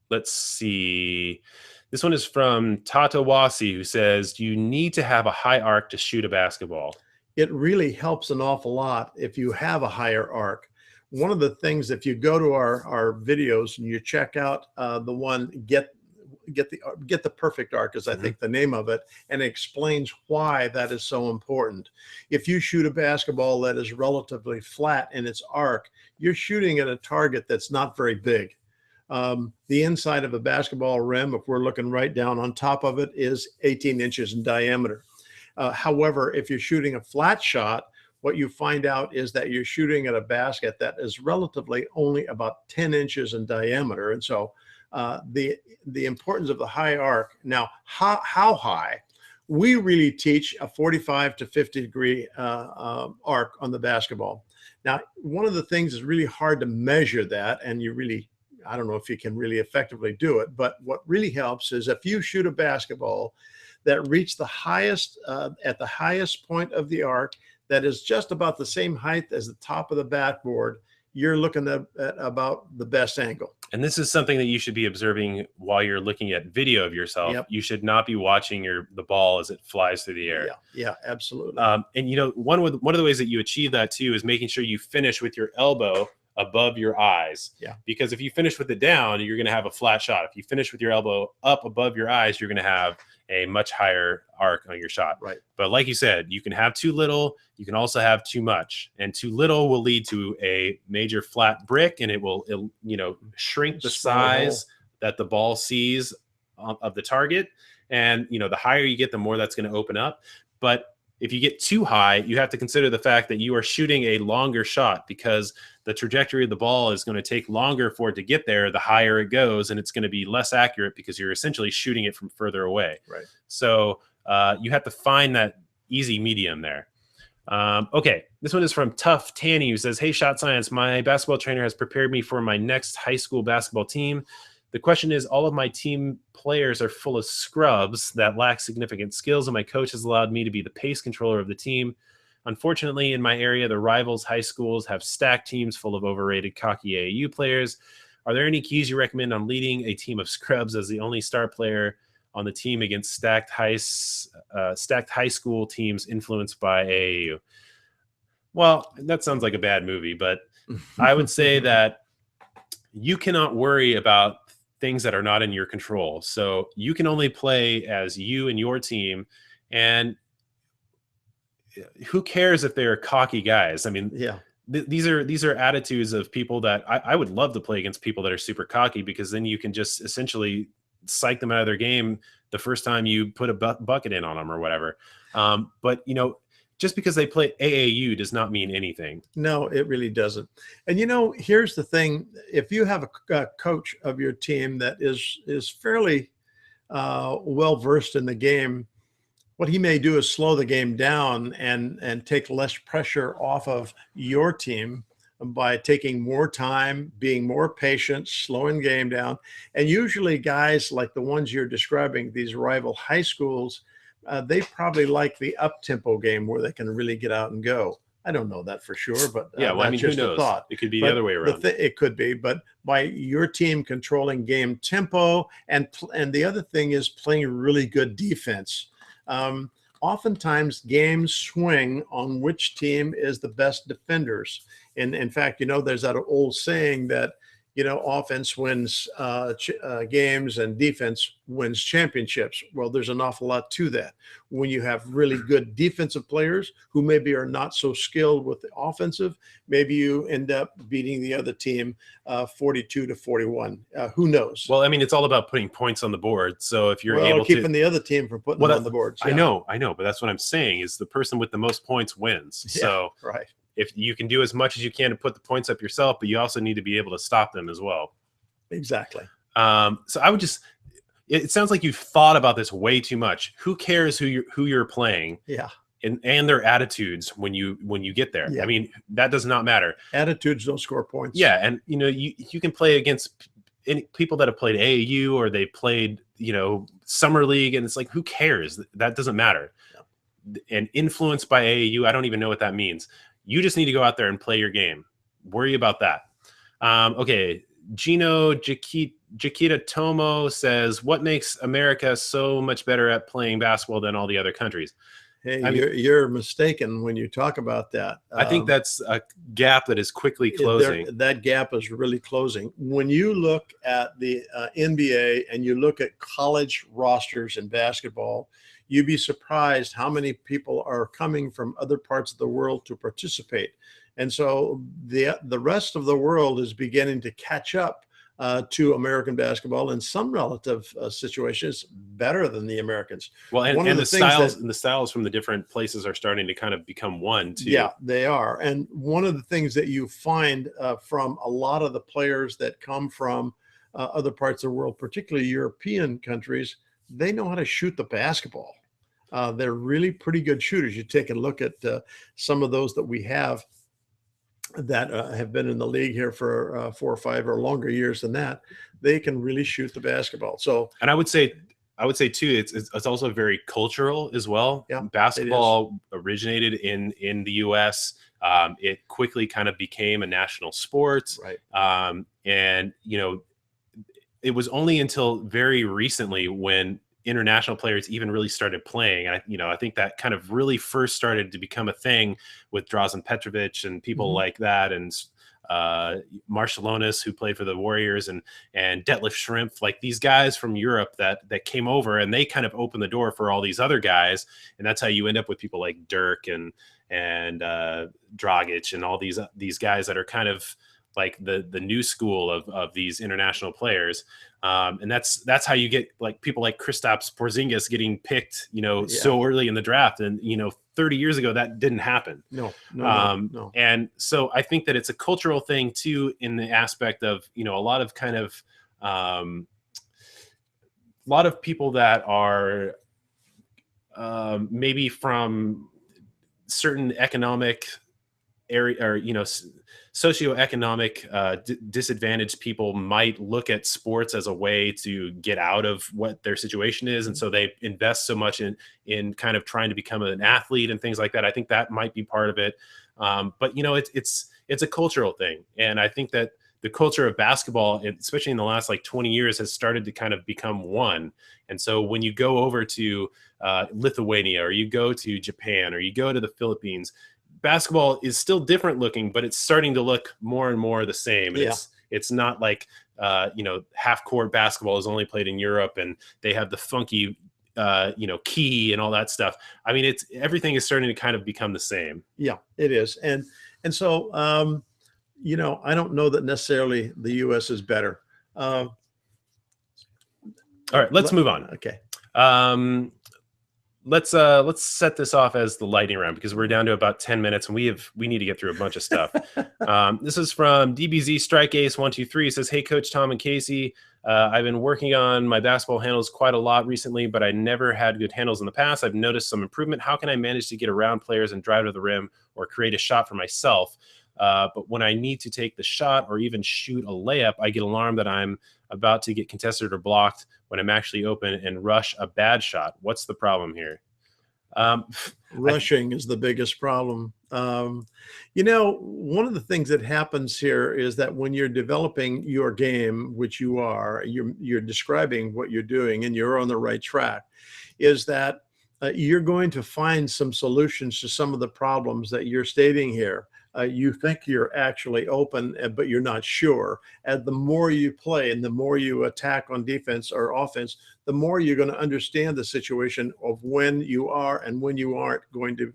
Let's see. This one is from Tata Wasi, who says, "Do you need to have a high arc to shoot a basketball?" It really helps an awful lot if you have a higher arc. One of the things, if you go to our videos and you check out the one get the perfect arc is I think the name of it, and it explains why that is so important. If you shoot a basketball that is relatively flat in its arc, you're shooting at a target that's not very big. The inside of a basketball rim, if we're looking right down on top of it, is 18 inches in diameter. However, if you're shooting a flat shot, what you find out is that you're shooting at a basket that is relatively only about 10 inches in diameter. And so the importance of the high arc. Now, how high? We really teach a 45 to 50 degree arc on the basketball. Now, one of the things is really hard to measure that, and I don't know if you can really effectively do it, but what really helps is if you shoot a basketball that reach the highest at the highest point of the arc that is just about the same height as the top of the backboard, you're looking at about the best angle. And this is something that you should be observing while you're looking at video of yourself. Yep. You should not be watching the ball as it flies through the air. Yeah, absolutely. And one of the ways that you achieve that too is making sure you finish with your elbow above your eyes. Yeah. Because if you finish with it down, you're going to have a flat shot. If you finish with your elbow up above your eyes, you're going to have a much higher arc on your shot. Right. But like you said, you can have too little, you can also have too much, and too little will lead to a major flat brick, and it'll shrink the size that the ball sees of the target. And the higher you get, the more that's going to open up. But if you get too high, you have to consider the fact that you are shooting a longer shot, because the trajectory of the ball is going to take longer for it to get there the higher it goes, and it's going to be less accurate because you're essentially shooting it from further away. Right. So you have to find that easy medium there. Okay, this one is from Tough Tanny, who says, "Hey, Shot Science, my basketball trainer has prepared me for my next high school basketball team. The question is, all of my team players are full of scrubs that lack significant skills, and my coach has allowed me to be the pace controller of the team. Unfortunately, in my area, the rivals high schools have stacked teams full of overrated, cocky AAU players. Are there any keys you recommend on leading a team of scrubs as the only star player on the team against stacked high school teams influenced by AAU?" Well, that sounds like a bad movie, but I would say that you cannot worry about things that are not in your control. So you can only play as you and your team, and who cares if they're cocky guys? I mean, Yeah. These are attitudes of people that I would love to play against, people that are super cocky, because then you can just essentially psych them out of their game the first time you put a bucket in on them or whatever. But just because they play AAU does not mean anything. No, it really doesn't. And here's the thing: if you have a coach of your team that is fairly well versed in the game, what he may do is slow the game down and take less pressure off of your team by taking more time, being more patient, slowing the game down. And usually guys like the ones you're describing, these rival high schools, they probably like the up-tempo game where they can really get out and go. I don't know that for sure, but yeah, well, I mean, just who knows? A thought. It could be the other way around. It could be, but by your team controlling game tempo, and the other thing is playing really good defense. Oftentimes games swing on which team is the best defenders. And in fact, there's that old saying that, offense wins games and defense wins championships. Well, there's an awful lot to that. When you have really good defensive players who maybe are not so skilled with the offensive, maybe you end up beating the other team 42-41. Who knows? Well, I mean, it's all about putting points on the board. So if you're able keeping the other team from putting them on the board. Yeah. I know, but that's what I'm saying is the person with the most points wins. Yeah, so right. If you can do as much as you can to put the points up yourself, but you also need to be able to stop them as well. Exactly. So I would it sounds like you've thought about this way too much. Who cares who you're playing? Yeah. And their attitudes when you get there. Yeah. I mean, that does not matter. Attitudes don't score points. Yeah. And you can play against people that have played AAU or they played, summer league. And it's like, who cares? That doesn't matter. Yeah. And influenced by AAU, I don't even know what that means. You just need to go out there and play your game. Worry about that. Okay. Gino Jaquita Tomo says, what makes America so much better at playing basketball than all the other countries? Hey, I mean, you're mistaken when you talk about that. I think that's a gap that is quickly closing. That gap is really closing. When you look at the NBA and you look at college rosters in basketball, you'd be surprised how many people are coming from other parts of the world to participate. And so the rest of the world is beginning to catch up to American basketball in some relative situations better than the Americans. Well, One and of the the things styles that and the styles from the different places are starting to kind of become one too. Yeah, they are. And one of the things that you find from a lot of the players that come from other parts of the world, particularly European countries, they know how to shoot the basketball. They're really pretty good shooters. You take a look at some of those that we have that have been in the league here for 4 or 5 or longer years than that. They can really shoot the basketball. So, and I would say too, it's also very cultural as well. Yeah, basketball originated in the U.S. It quickly kind of became a national sport, right. and it was only until very recently when international players even really started playing. I think that kind of really first started to become a thing with Drazen Petrovic and people like that, and Marshallonis, who played for the Warriors, and Detlef Schrempf, like these guys from Europe that came over, and they kind of opened the door for all these other guys, and that's how you end up with people like Dirk and Dragic and all these guys that are kind of like the new school of these international players. And that's how you get like people like Kristaps Porzingis getting picked, so early in the draft. And, 30 years ago, that didn't happen. No. And so I think that it's a cultural thing too, in the aspect of, a lot of kind of, a lot of people that are maybe from certain economic area, or socioeconomic disadvantaged people might look at sports as a way to get out of what their situation is, and so they invest so much in kind of trying to become an athlete and things like that. I think that might be part of it, but it's a cultural thing, and I think that the culture of basketball, especially in the last like 20 years, has started to kind of become one. And so when you go over to Lithuania, or you go to Japan, or you go to the Philippines, basketball is still different looking, but it's starting to look more and more the same. And it's not like half court basketball is only played in Europe and they have the funky key and all that stuff. I mean, everything is starting to kind of become the same. Yeah, it is. And so I don't know that necessarily the US is better. All right, let's move on. Okay. Let's set this off as the lightning round, because we're down to about 10 minutes and we need to get through a bunch of stuff. This is from DBZ Strike Ace 123. It says, "Hey Coach Tom and Casey, I've been working on my basketball handles quite a lot recently, but I never had good handles in the past. I've noticed some improvement. How can I manage to get around players and drive to the rim or create a shot for myself? But when I need to take the shot or even shoot a layup, I get alarmed that I'm about to get contested or blocked when I'm actually open and rush a bad shot. What's the problem here?" Rushing is the biggest problem. One of the things that happens here is that when you're developing your game, which you're describing what you're doing and you're on the right track, is that you're going to find some solutions to some of the problems that you're stating here. You think you're actually open, but you're not sure. And the more you play and the more you attack on defense or offense, the more you're going to understand the situation of when you are and when you aren't going to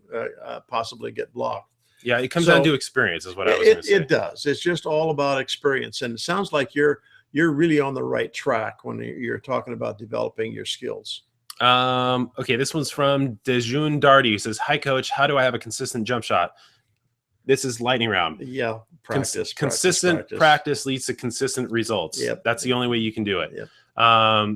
possibly get blocked. Yeah, it comes down to experience, is what I was going to say. It does. It's just all about experience. And it sounds like you're really on the right track when you're talking about developing your skills. Okay, this one's from Dejun Darty, who says, "Hi, Coach. How do I have a consistent jump shot?" This is lightning round. Yeah, consistent practice leads to consistent results. Yep. That's the only way you can do it. Yep. I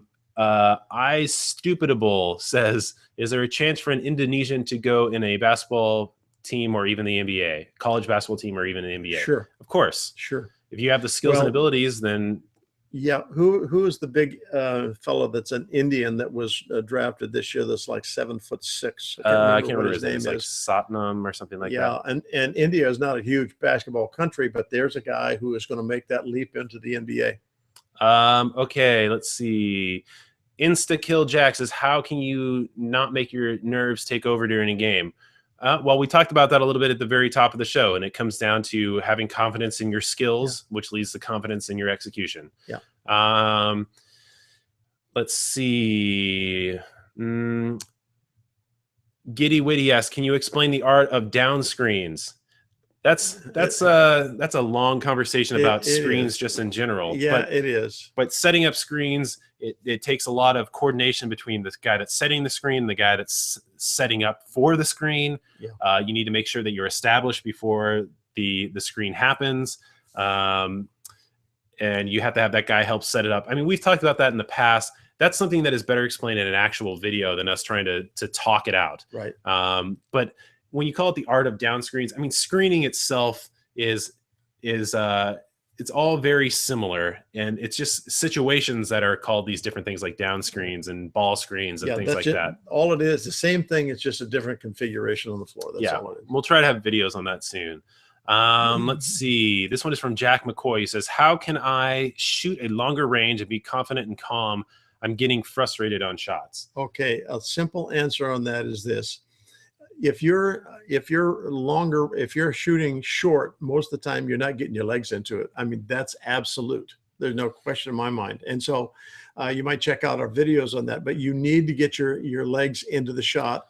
Stupidable says, "Is there a chance for an Indonesian to go in a basketball team or even the NBA, college basketball team or even the NBA?" Sure. Of course. Sure. If you have the skills and abilities, then. Yeah. Who is the big fellow that's an Indian that was drafted this year that's like 7'6"? I can't remember his name. It's like Satnam or something like that. Yeah. And India is not a huge basketball country, but there's a guy who is going to make that leap into the NBA. Okay, let's see. Insta Kill Jack says, how can you not make your nerves take over during a game? Well, we talked about that a little bit at the very top of the show, and it comes down to having confidence in your skills, which leads to confidence in your execution. Yeah. Let's see. Giddy Witty asks, can you explain the art of down screens? That's a long conversation about screens just in general. Yeah, it is. But setting up screens, it takes a lot of coordination between the guy that's setting the screen and the guy that's setting up for the screen. Yeah. You need to make sure that you're established before the screen happens. And you have to have that guy help set it up. I mean, we've talked about that in the past. That's something that is better explained in an actual video than us trying to talk it out. Right. But when you call it the art of down screens, I mean, screening itself is it's all very similar, and it's just situations that are called these different things like down screens and ball screens and things like that. All it is, the same thing. It's just a different configuration on the floor. That's all it is. We'll try to have videos on that soon. Let's see. This one is from Jack McCoy. He says, how can I shoot a longer range and be confident and calm? I'm getting frustrated on shots. Okay. A simple answer on that is this. If you're shooting short, most of the time you're not getting your legs into it. I mean, that's absolute. There's no question in my mind. And so you might check out our videos on that, but you need to get your legs into the shot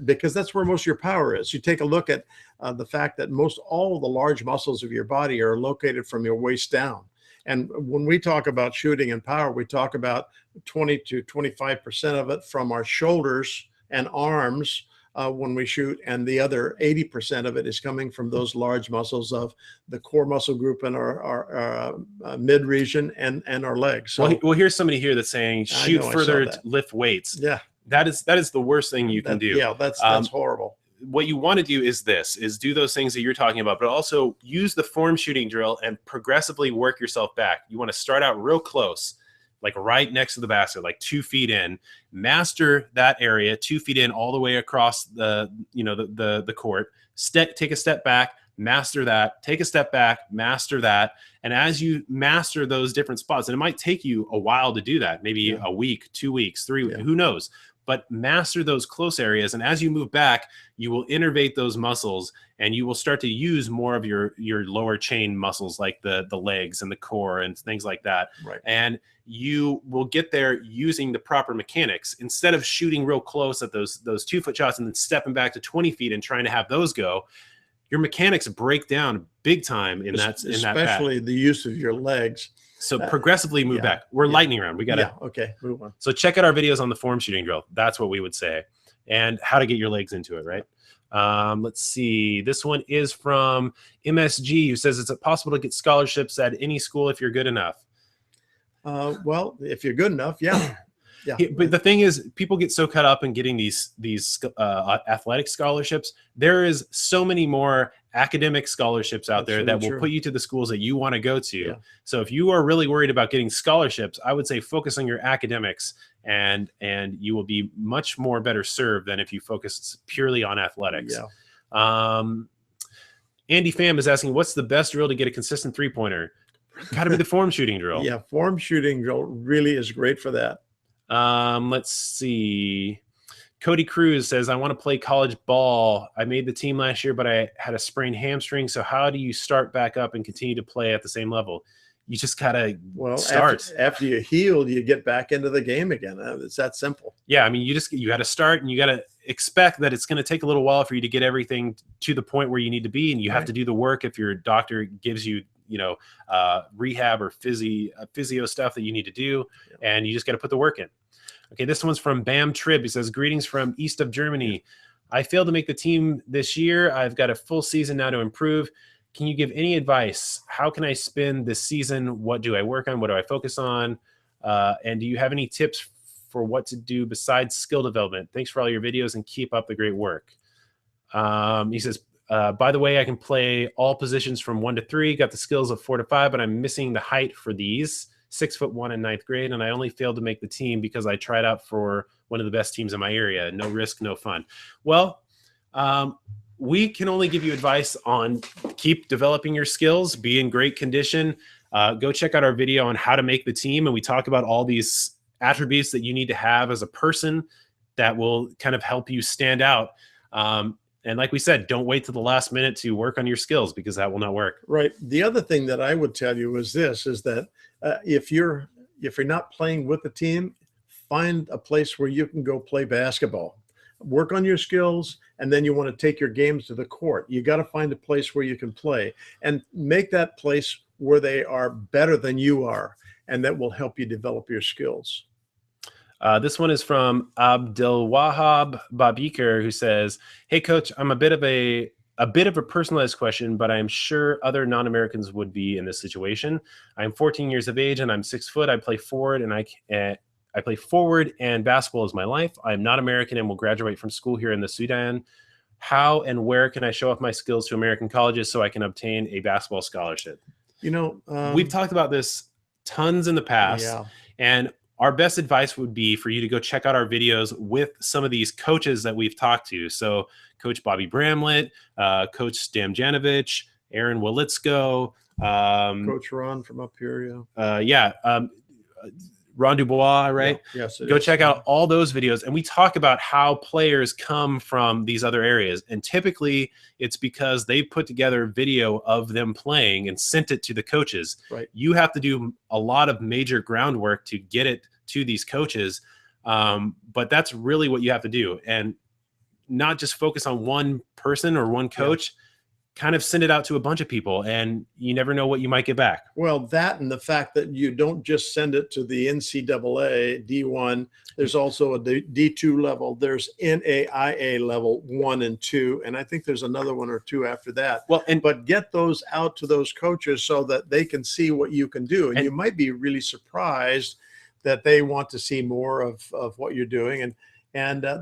because that's where most of your power is. You take a look at the fact that all the large muscles of your body are located from your waist down. And when we talk about shooting and power, we talk about 20 to 25% of it from our shoulders and arms when we shoot, and the other 80% of it is coming from those large muscles of the core muscle group in our mid region and our legs. So, well, here's somebody here that's saying shoot further, lift weights. Yeah, that is the worst thing you can do. Yeah, that's horrible. What you want to do is do those things that you're talking about, but also use the form shooting drill and progressively work yourself back. You want to start out real close, like right next to the basket, like 2 feet in, master that area, 2 feet in all the way across the court, take a step back, master that, take a step back, master that. And as you master those different spots, and it might take you a while to do that, maybe a week, 2 weeks, 3 weeks, who knows, but master those close areas. And as you move back, you will innervate those muscles, and you will start to use more of your lower chain muscles, like the legs and the core and things like that. Right. And you will get there using the proper mechanics. Instead of shooting real close at those 2 foot shots and then stepping back to 20 feet and trying to have those go, your mechanics break down big time in that. Especially the use of your legs. So progressively move back. We're lightning round. We got to. Okay. Move on. So check out our videos on the form shooting drill. That's what we would say, and how to get your legs into it. Right. Let's see. This one is from MSG, who says, is it possible to get scholarships at any school if you're good enough? Well, if you're good enough, yeah. But the thing is, people get so caught up in getting these athletic scholarships. There is so many more academic scholarships out there that will put you to the schools that you want to go to. So if you are really worried about getting scholarships, I would say focus on your academics, and you will be much more better served than if you focus purely on athletics. Andy Pham is asking, what's the best drill to get a consistent 3-pointer? Got to be the form shooting drill. Yeah, form shooting drill really is great for that. Let's see. Cody Cruz says, I want to play college ball. I made the team last year, but I had a sprained hamstring. So how do you start back up and continue to play at the same level? You just gotta start. After you heal, you get back into the game again. It's that simple. Yeah, I mean, you got to start, and you got to expect that it's going to take a little while for you to get everything to the point where you need to be, and you have to do the work. If your doctor gives you, rehab or physio stuff that you need to do, and you just got to put the work in. Okay, this one's from Bam Trib. He says, greetings from east of Germany. I failed to make the team this year. I've got a full season now to improve. Can you give any advice? How can I spend this season? What do I work on? What do I focus on? And do you have any tips for what to do besides skill development? Thanks for all your videos and keep up the great work. He says, by the way, I can play all positions from 1 to 3, got the skills of 4 to 5, but I'm missing the height for these. 6'1" in 9th grade, and I only failed to make the team because I tried out for one of the best teams in my area. No risk, no fun. Well, we can only give you advice on keep developing your skills, be in great condition. go check out our video on how to make the team. And we talk about all these attributes that you need to have as a person that will kind of help you stand out. And like we said, don't wait to the last minute to work on your skills, because that will not work. Right. The other thing that I would tell you is this, is that if you're not playing with the team, find a place where you can go play basketball. Work on your skills, and then you want to take your games to the court. You got to find a place where you can play, and make that place where they are better than you are, and that will help you develop your skills. This one is from Abdul Wahab Babikar, who says, "Hey, coach, I'm a bit of a personalized question, but I'm sure other non-Americans would be in this situation. I'm 14 years of age and I'm 6 foot. I play forward and I play forward, and basketball is my life. I'm not American and will graduate from school here in the Sudan. How and where can I show off my skills to American colleges so I can obtain a basketball scholarship?" We've talked about this tons in the past, yeah. and our best advice would be for you to go check out our videos with some of these coaches that we've talked to. So Coach Bobby Bramlett, Coach Stamjanovic, Aaron Wolitzko, Coach Ron from up here. Ron Dubois, right? Yeah. Yes. Go check out all those videos. And we talk about how players come from these other areas. And typically it's because they put together video of them playing and sent it to the coaches. Right. You have to do a lot of major groundwork to get it to these coaches. But that's really what you have to do. And not just focus on one person or one coach. Yeah. Kind of send it out to a bunch of people, and you never know what you might get back. Well, that, and the fact that you don't just send it to the NCAA D1, there's also a D2 level, there's NAIA level 1 and 2, and I think there's another one or two after that. Well, but get those out to those coaches so that they can see what you can do, and you might be really surprised that they want to see more of what you're doing, and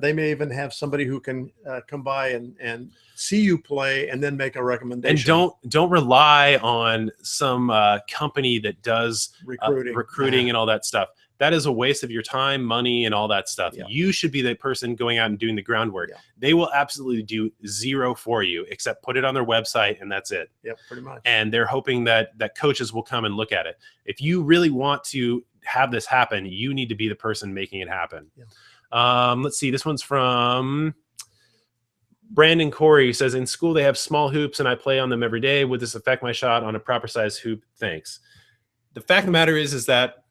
they may even have somebody who can come by and see you play and then make a recommendation. And don't rely on some company that does recruiting and all that stuff. That is a waste of your time, money, and all that stuff. Yeah. You should be the person going out and doing the groundwork. Yeah. They will absolutely do zero for you except put it on their website, and that's it. Yep, pretty much. And they're hoping that coaches will come and look at it. If you really want to have this happen, you need to be the person making it happen. Yeah. Let's see. This one's from Brandon Corey, says, in school they have small hoops and I play on them every day. Would this affect my shot on a proper size hoop? Thanks. The fact of the matter is that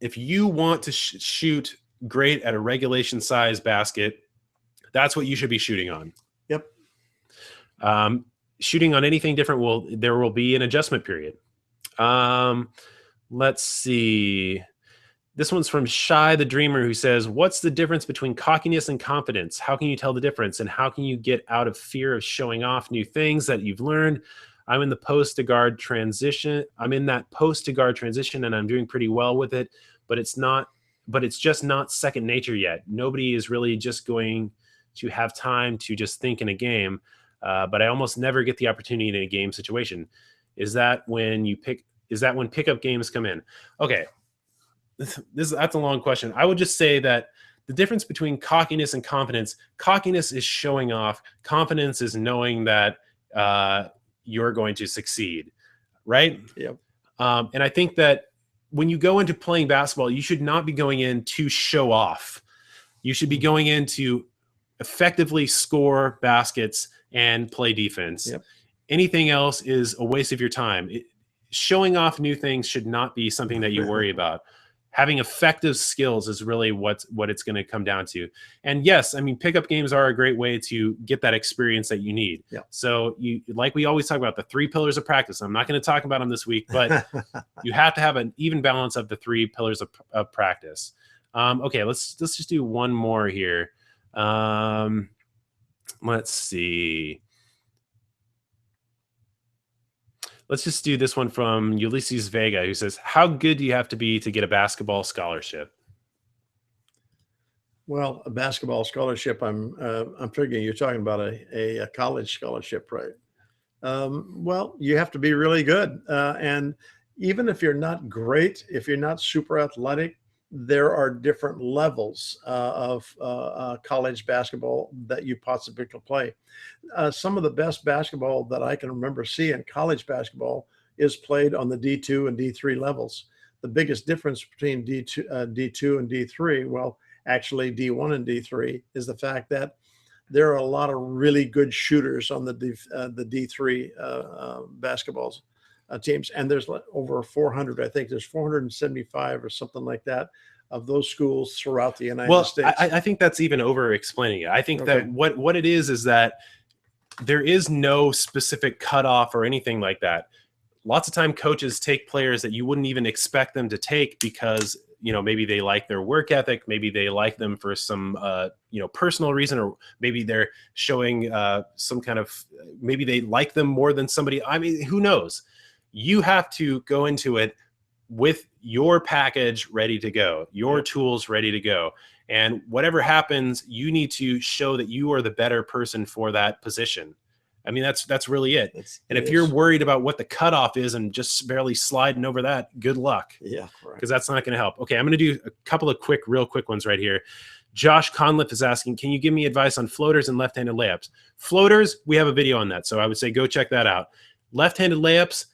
if you want to shoot great at a regulation size basket, that's what you should be shooting on. Yep. Shooting on anything different, there will be an adjustment period. Let's see. This one's from Shy the Dreamer, who says, what's the difference between cockiness and confidence? How can you tell the difference? And how can you get out of fear of showing off new things that you've learned? I'm in the post to guard transition. I'm in that post to guard transition and I'm doing pretty well with it, but it's just not second nature yet. Nobody is really just going to have time to just think in a game. But I almost never get the opportunity in a game situation. Is that when pickup games come in? Okay. That's a long question. I would just say that the difference between cockiness and confidence, cockiness is showing off. Confidence is knowing that you're going to succeed, right? Yep. And I think that when you go into playing basketball, you should not be going in to show off. You should be going in to effectively score baskets and play defense. Yep. Anything else is a waste of your time. Showing off new things should not be something that you worry about. Having effective skills is really what it's going to come down to. And yes, I mean, pickup games are a great way to get that experience that you need. Yeah. So like we always talk about, the 3 pillars of practice. I'm not going to talk about them this week, but you have to have an even balance of the 3 pillars of practice. Okay, let's just do one more here. Let's see. Let's just do this one from Ulysses Vega, who says, how good do you have to be to get a basketball scholarship? Well, a basketball scholarship, I'm figuring you're talking about a college scholarship, right? Well, you have to be really good. And even if you're not great, if you're not super athletic, there are different levels of college basketball that you possibly can play. Some of the best basketball that I can remember seeing, college basketball, is played on the D2 and D3 levels. The biggest difference between D2 and D3, well, actually D1 and D3, is the fact that there are a lot of really good shooters on the D3 basketballs teams, and there's over 400. I think there's 475 or something like that of those schools throughout the United States. I think that's even over explaining it. I think that what it is that there is no specific cutoff or anything like that. Lots of time coaches take players that you wouldn't even expect them to take because, you know, maybe they like their work ethic, maybe they like them for some, you know, personal reason, or maybe they're showing some kind of, maybe they like them more than somebody. I mean, who knows? You have to go into it with your package ready to go, your tools ready to go. And whatever happens, you need to show that you are the better person for that position. I mean, that's really it. And if you're worried about what the cutoff is and just barely sliding over that, good luck. Yeah, because that's not going to help. Okay, I'm going to do a couple of real quick ones right here. Josh Conliff is asking, can you give me advice on floaters and left-handed layups? Floaters, we have a video on that, so I would say go check that out. Left-handed layups,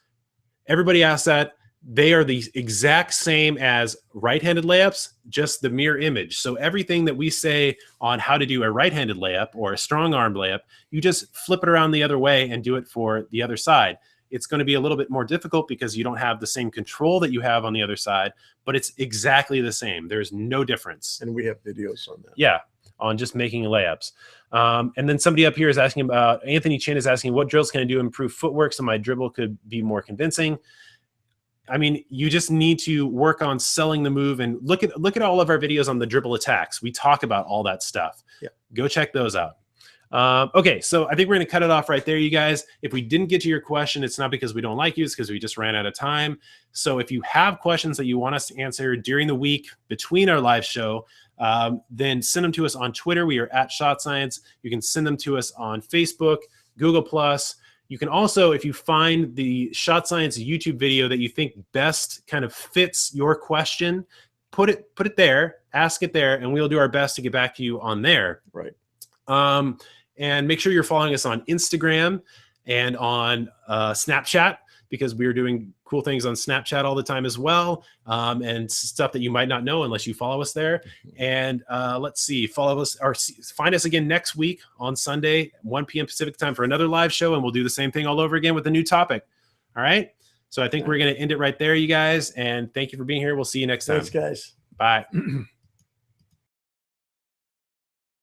everybody asks that. They are the exact same as right-handed layups, just the mirror image. So everything that we say on how to do a right-handed layup or a strong arm layup, you just flip it around the other way and do it for the other side. It's going to be a little bit more difficult because you don't have the same control that you have on the other side, but it's exactly the same. There's no difference. And we have videos on that. Yeah, on just making layups. And then somebody up here is asking about, Anthony Chin is asking, what drills can I do to improve footwork so my dribble could be more convincing? I mean, you just need to work on selling the move, and look at all of our videos on the dribble attacks. We talk about all that stuff. Yeah. Go check those out. Okay, so I think we're going to cut it off right there, you guys. If we didn't get to your question, it's not because we don't like you. It's because we just ran out of time. So if you have questions that you want us to answer during the week between our live show, then send them to us on Twitter. We are at Shot Science. You can send them to us on Facebook, Google+. You can also, if you find the Shot Science YouTube video that you think best kind of fits your question, put it there, ask it there, and we'll do our best to get back to you on there. Right. And make sure you're following us on Instagram and on Snapchat, because we're doing cool things on Snapchat all the time as well, and stuff that you might not know unless you follow us there. And let's see, follow us or find us again next week on Sunday, 1 p.m. Pacific time for another live show, and we'll do the same thing all over again with a new topic. All right? So I think we're going to end it right there, you guys, and thank you for being here. We'll see you next time. Thanks, guys. Bye.